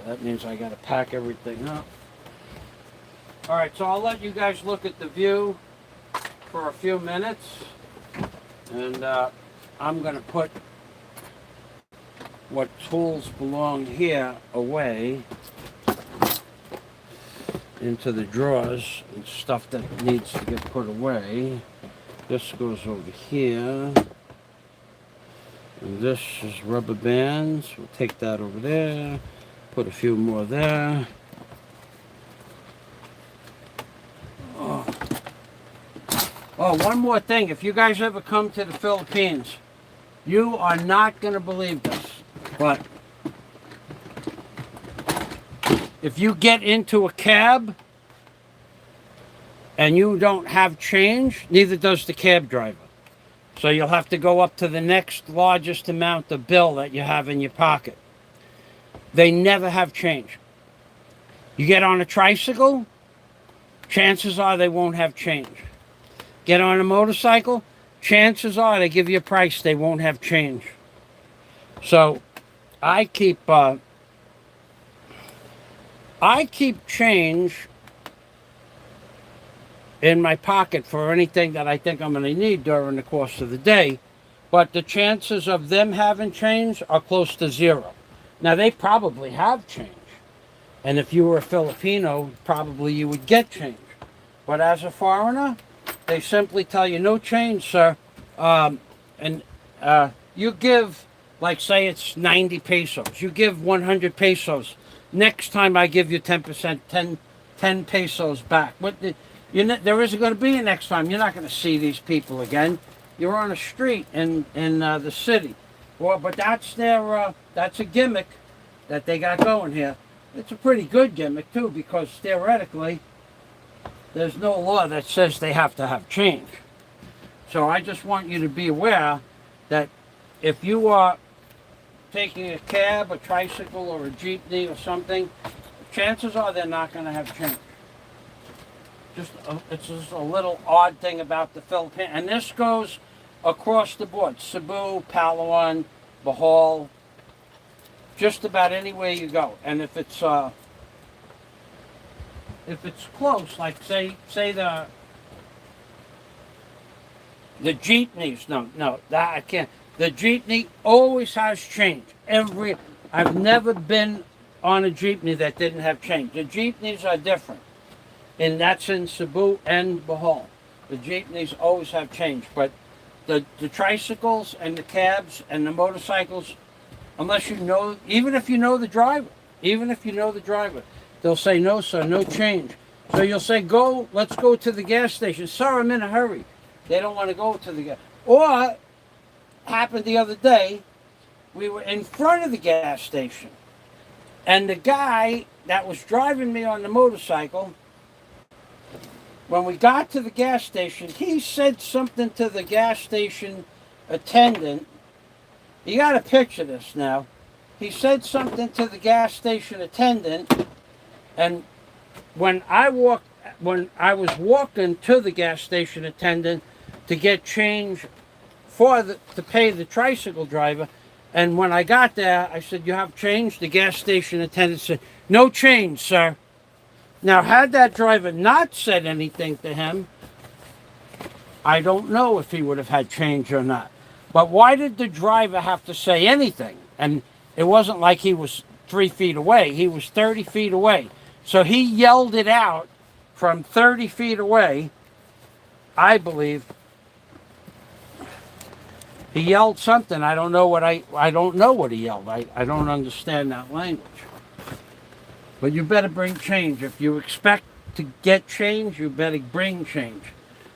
That means I got to pack everything up. All right, so I'll let you guys look at the view for a few minutes, and I'm going to put what tools belong here away into the drawers, and stuff that needs to get put away. This goes over here. And this is rubber bands. We'll take that over there. Put a few more there. Oh, one more thing. If you guys ever come to the Philippines, you are not going to believe this, but if you get into a cab and you don't have change, neither does the cab driver. So you'll have to go up to the next largest amount of bill that you have in your pocket. They never have change. You get on a tricycle, chances are they won't have change. Get on a motorcycle, chances are they give you a price, they won't have change. So I keep I keep change in my pocket for anything that I think I'm going to need during the course of the day, but the chances of them having change are close to zero. Now, they probably have change, and if you were a Filipino, probably you would get change. But as a foreigner, they simply tell you, no change, sir. And you give, like, say it's 90 pesos. You give 100 pesos. Next time I give you 10%, 10 pesos back. There isn't going to be a next time. You're not going to see these people again. You're on a street in the city. Well, but that's that's a gimmick that they got going here. It's a pretty good gimmick, too, because theoretically, there's no law that says they have to have change. So I just want you to be aware that if you are taking a cab, a tricycle, or a jeepney or something, chances are they're not going to have change. It's just a little odd thing about the Philippines. And this goes across the board. Cebu, Palawan, Bohol, just about anywhere you go. And if it's close, like say the jeepneys, no, that I can't. The jeepney always has change. I've never been on a jeepney that didn't have change. The jeepneys are different, and that's in Cebu and Bohol. The jeepneys always have change, but the tricycles and the cabs and the motorcycles, unless you know, even if you know the driver, they'll say, no, sir, no change. So you'll say, let's go to the gas station. Sir, I'm in a hurry. They don't want to go to the gas. Or, happened the other day, we were in front of the gas station. And the guy that was driving me on the motorcycle, when we got to the gas station, he said something to the gas station attendant. You got to picture this now. He said something to the gas station attendant, and when I was walking to the gas station attendant to get change to pay the tricycle driver, and when I got there, I said, "You have change?" The gas station attendant said, "No change, sir." Now, had that driver not said anything to him, I don't know if he would have had change or not. But why did the driver have to say anything? And it wasn't like he was 3 feet away. He was 30 feet away. So he yelled it out from 30 feet away, I believe. He yelled something. I don't know what he yelled. I don't understand that language. But you better bring change. If you expect to get change, you better bring change.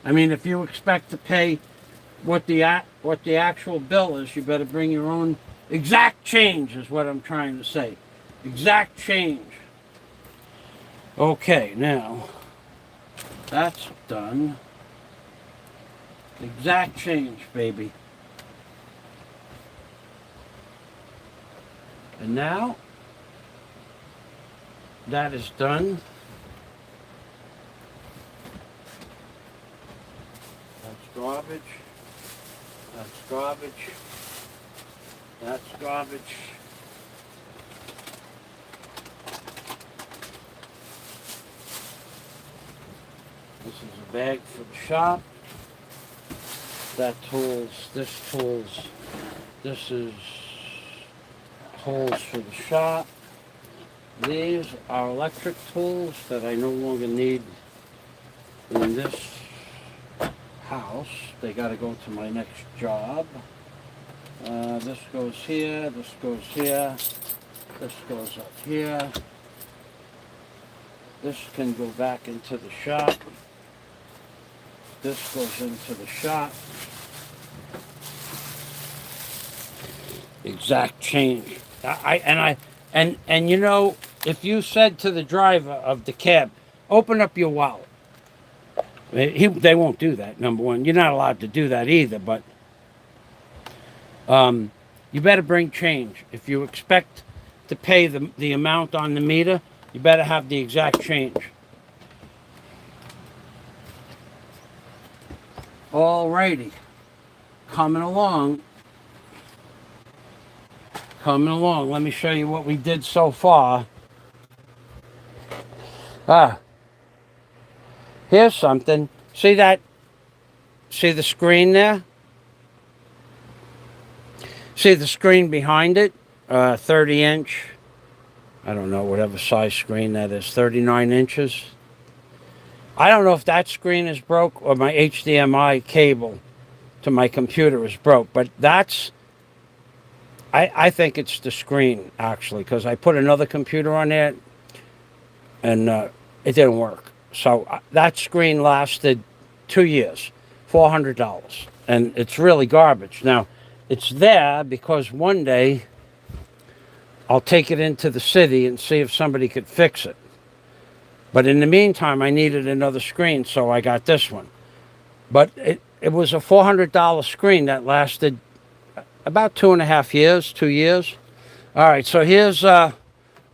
I mean, if you expect to pay what the actual bill is, you better bring your own exact change, is what I'm trying to say. Exact change. Okay, now that's done. Exact change, baby. And now that is done. That's garbage. That's garbage. That's garbage. This is a bag for the shop. That tools, this is tools for the shop. These are electric tools that I no longer need in this house. They got to go to my next job. This goes here, this goes here, this goes up here. This can go back into the shop. This goes into the shop. Exact change. And you know, if you said to the driver of the cab, open up your wallet. They won't do that, number one. You're not allowed to do that either, but you better bring change. If you expect to pay the amount on the meter, you better have the exact change. Alrighty. Coming along. Let me show you what we did so far. Ah, here's something. See that? See the screen there? See the screen behind it? 30 inch. I don't know, whatever size screen that is. 39 inches. I don't know if that screen is broke or my HDMI cable to my computer is broke, but I think it's the screen, actually, because I put another computer on there and it didn't work. So that screen lasted 2 years, $400. And it's really garbage. Now, it's there because one day I'll take it into the city and see if somebody could fix it. But in the meantime, I needed another screen, so I got this one. But it was a $400 screen that lasted about 2.5 years, 2 years. All right, so here's,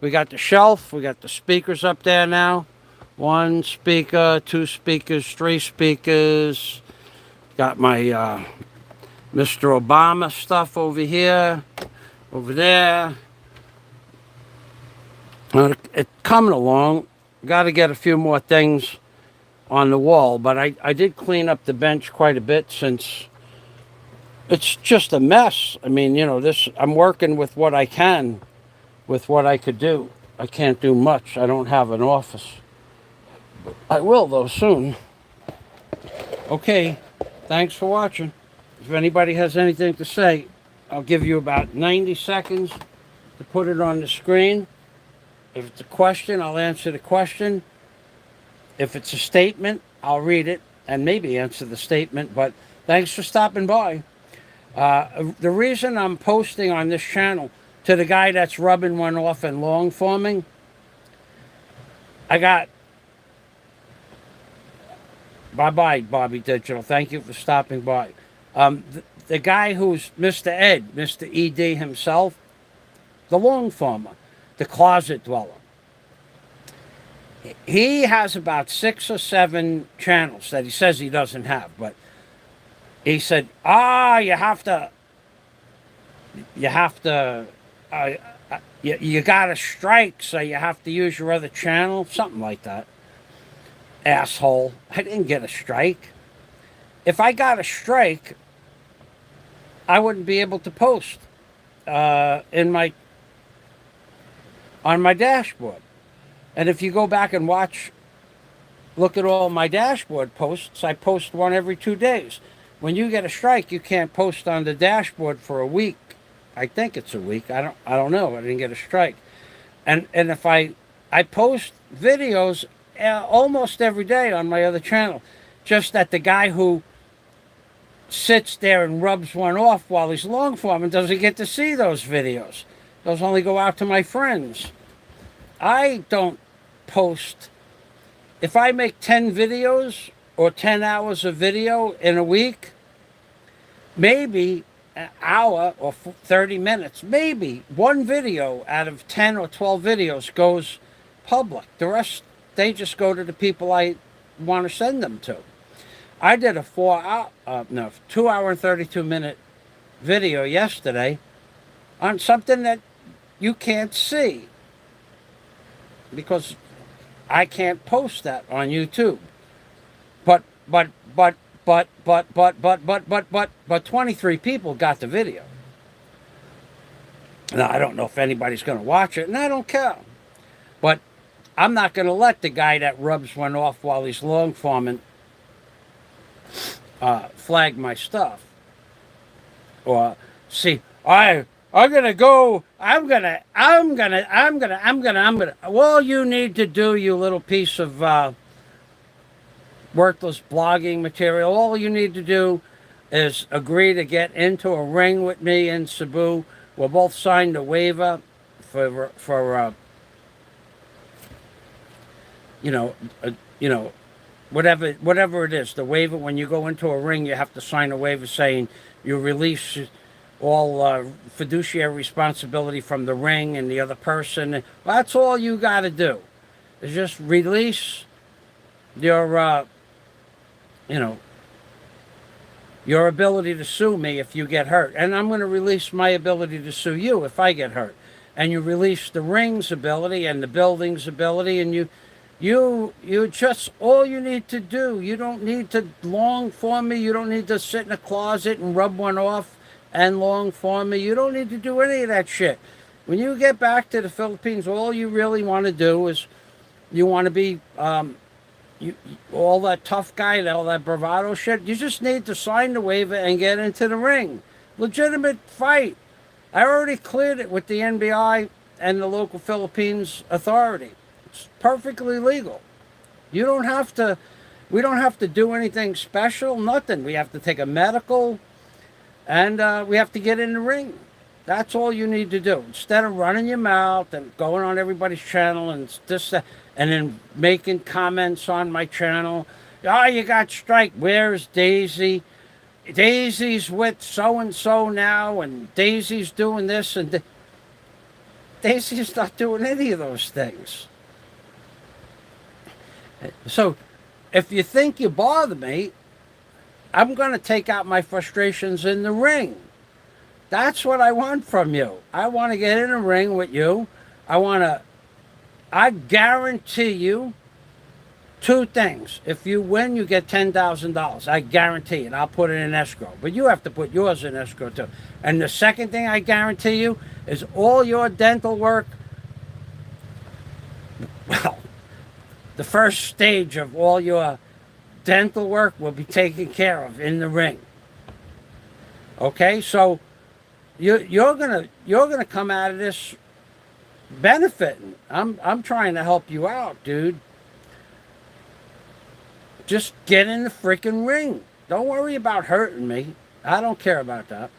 we got the shelf, we got the speakers up there now. 1 speaker, 2 speakers, 3 speakers. Got my Mr. Obama stuff over here, over there. It's coming along. Got to get a few more things on the wall, but I did clean up the bench quite a bit since it's just a mess. I mean, you know, I'm working with what I can, with what I could do. I can't do much. I don't have an office. I will, though, soon. Okay, thanks for watching. If anybody has anything to say, I'll give you about 90 seconds to put it on the screen. If it's a question, I'll answer the question. If it's a statement, I'll read it and maybe answer the statement. But thanks for stopping by. The reason I'm posting on this channel, to the guy that's rubbing one off in long forming, I got... Bye-bye, Bobby Digital. Thank you for stopping by. The guy who's Mr. Ed, Mr. ED himself, the long former, the closet dweller. He has about 6 or 7 channels that he says he doesn't have, but he said, you got a strike, so you have to use your other channel, something like that. Asshole. I didn't get a strike. If I got a strike, I wouldn't be able to post on my dashboard. And if you go back and look at all my dashboard posts, I post one every 2 days. When you get a strike, you can't post on the dashboard for a week. I think it's a week. I don't know. I didn't get a strike. And if I post videos almost every day on my other channel, just that the guy who sits there and rubs one off while he's long forming doesn't get to see those videos. Those only go out to my friends. I don't post. If I make 10 videos or 10 hours of video in a week, maybe an hour or 30 minutes, maybe one video out of 10 or 12 videos goes public. The rest, they just go to the people I want to send them to. I did a 2 hour and 32-minute video yesterday on something that you can't see because I can't post that on YouTube. But 23 people got the video. Now, I don't know if anybody's going to watch it, and I don't care. But I'm not going to let the guy that rubs one off while he's long forming flag my stuff. Or see, I'm gonna go. I'm gonna. All you need to do, you little piece of worthless blogging material, all you need to do is agree to get into a ring with me in Cebu. We'll both sign the waiver for whatever it is, the waiver. When you go into a ring, you have to sign a waiver saying you release all fiduciary responsibility from the ring and the other person. Well, that's all you got to do, is just release your, your ability to sue me if you get hurt. And I'm going to release my ability to sue you if I get hurt. And you release the ring's ability and the building's ability, and you You just, all you need to do, you don't need to long form me. You don't need to sit in a closet and rub one off and long form me. You don't need to do any of that shit. When you get back to the Philippines, all you really want to do is you want to be all that tough guy, all that bravado shit. You just need to sign the waiver and get into the ring. Legitimate fight. I already cleared it with the NBI and the local Philippines authority. It's perfectly legal. You don't have to, we don't have to do anything special, nothing. We have to take a medical and we have to get in the ring. That's all you need to do. Instead of running your mouth and going on everybody's channel and this, that, and then making comments on my channel. Oh, you got strike. Where's Daisy? Daisy's with so-and-so now, and Daisy's doing this, and Daisy's not doing any of those things. So, if you think you bother me, I'm going to take out my frustrations in the ring. That's what I want from you. I want to get in a ring with you. I guarantee you two things. If you win, you get $10,000. I guarantee it. I'll put it in escrow. But you have to put yours in escrow too. And the second thing I guarantee you is all your dental work, well, the first stage of all your dental work will be taken care of in the ring. Okay? So you're gonna come out of this benefiting. I'm trying to help you out, dude. Just get in the freaking ring. Don't worry about hurting me. I don't care about that.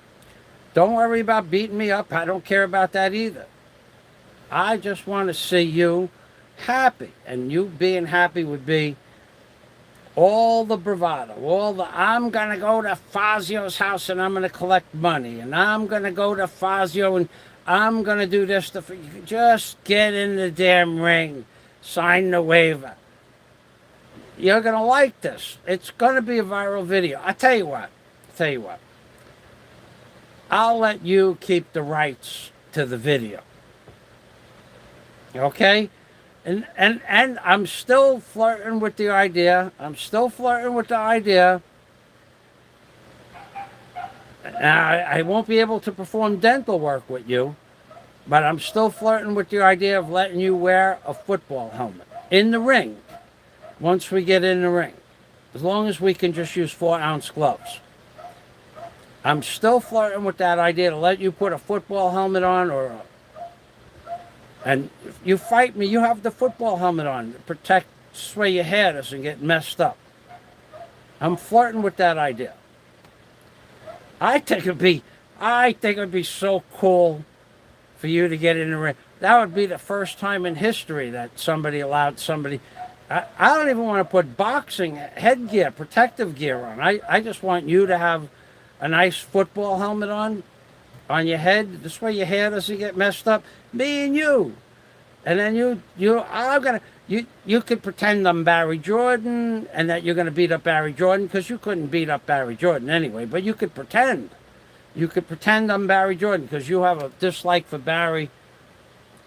Don't worry about beating me up. I don't care about that either. I just want to see you happy. And you being happy would be all the bravado, I'm going to go to Fazio's house and I'm going to collect money. And I'm going to go to Fazio and I'm going to do this. Just get in the damn ring. Sign the waiver. You're going to like this. It's going to be a viral video. I tell you what. I'll let you keep the rights to the video. Okay? And I'm still flirting with the idea. I won't be able to perform dental work with you, but I'm still flirting with the idea of letting you wear a football helmet in the ring. Once we get in the ring, as long as we can just use 4-ounce gloves. I'm still flirting with that idea to let you put a football helmet on and if you fight me, you have the football helmet on to protect, this way your hair doesn't get messed up. I'm flirting with that idea. I think it'd be so cool for you to get in the ring. That would be the first time in history that somebody allowed somebody. I don't even want to put boxing headgear, protective gear on. I just want you to have a nice football helmet on your head. This way your hair doesn't get messed up. Me and you. And then you could pretend I'm Barry Jordan and that you're going to beat up Barry Jordan because you couldn't beat up Barry Jordan anyway. But you could pretend. You could pretend I'm Barry Jordan because you have a dislike for Barry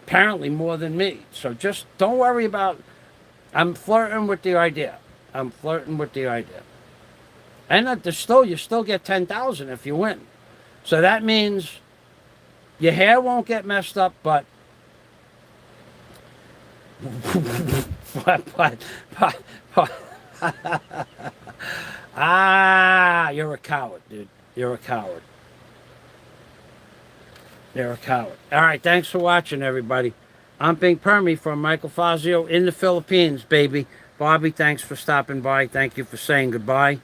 apparently more than me. So just don't worry about. I'm flirting with the idea. And you still get $10,000 if you win. So that means your hair won't get messed up, but you're a coward, dude. You're a coward. All right, thanks for watching, everybody. I'm Pink Permy from Michael Fazio in the Philippines, baby. Bobby, thanks for stopping by. Thank you for saying goodbye.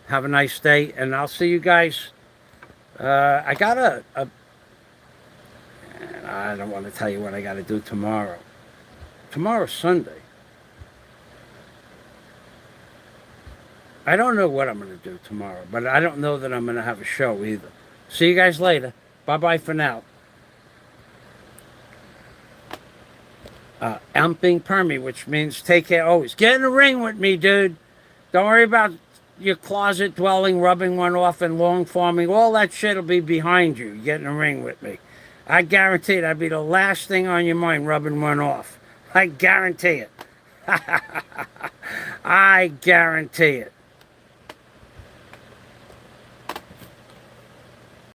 Have a nice day, and I'll see you guys. I got I don't want to tell you what I got to do tomorrow. Tomorrow's Sunday. I don't know what I'm going to do tomorrow, but I don't know that I'm going to have a show either. See you guys later. Bye-bye for now. I'm being permy, which means take care always. Get in the ring with me, dude. Don't worry about your closet dwelling, rubbing one off and long forming. All that shit will be behind you. Get in the ring with me. I guarantee that'd be the last thing on your mind, rubbing one off. I guarantee it. I guarantee it.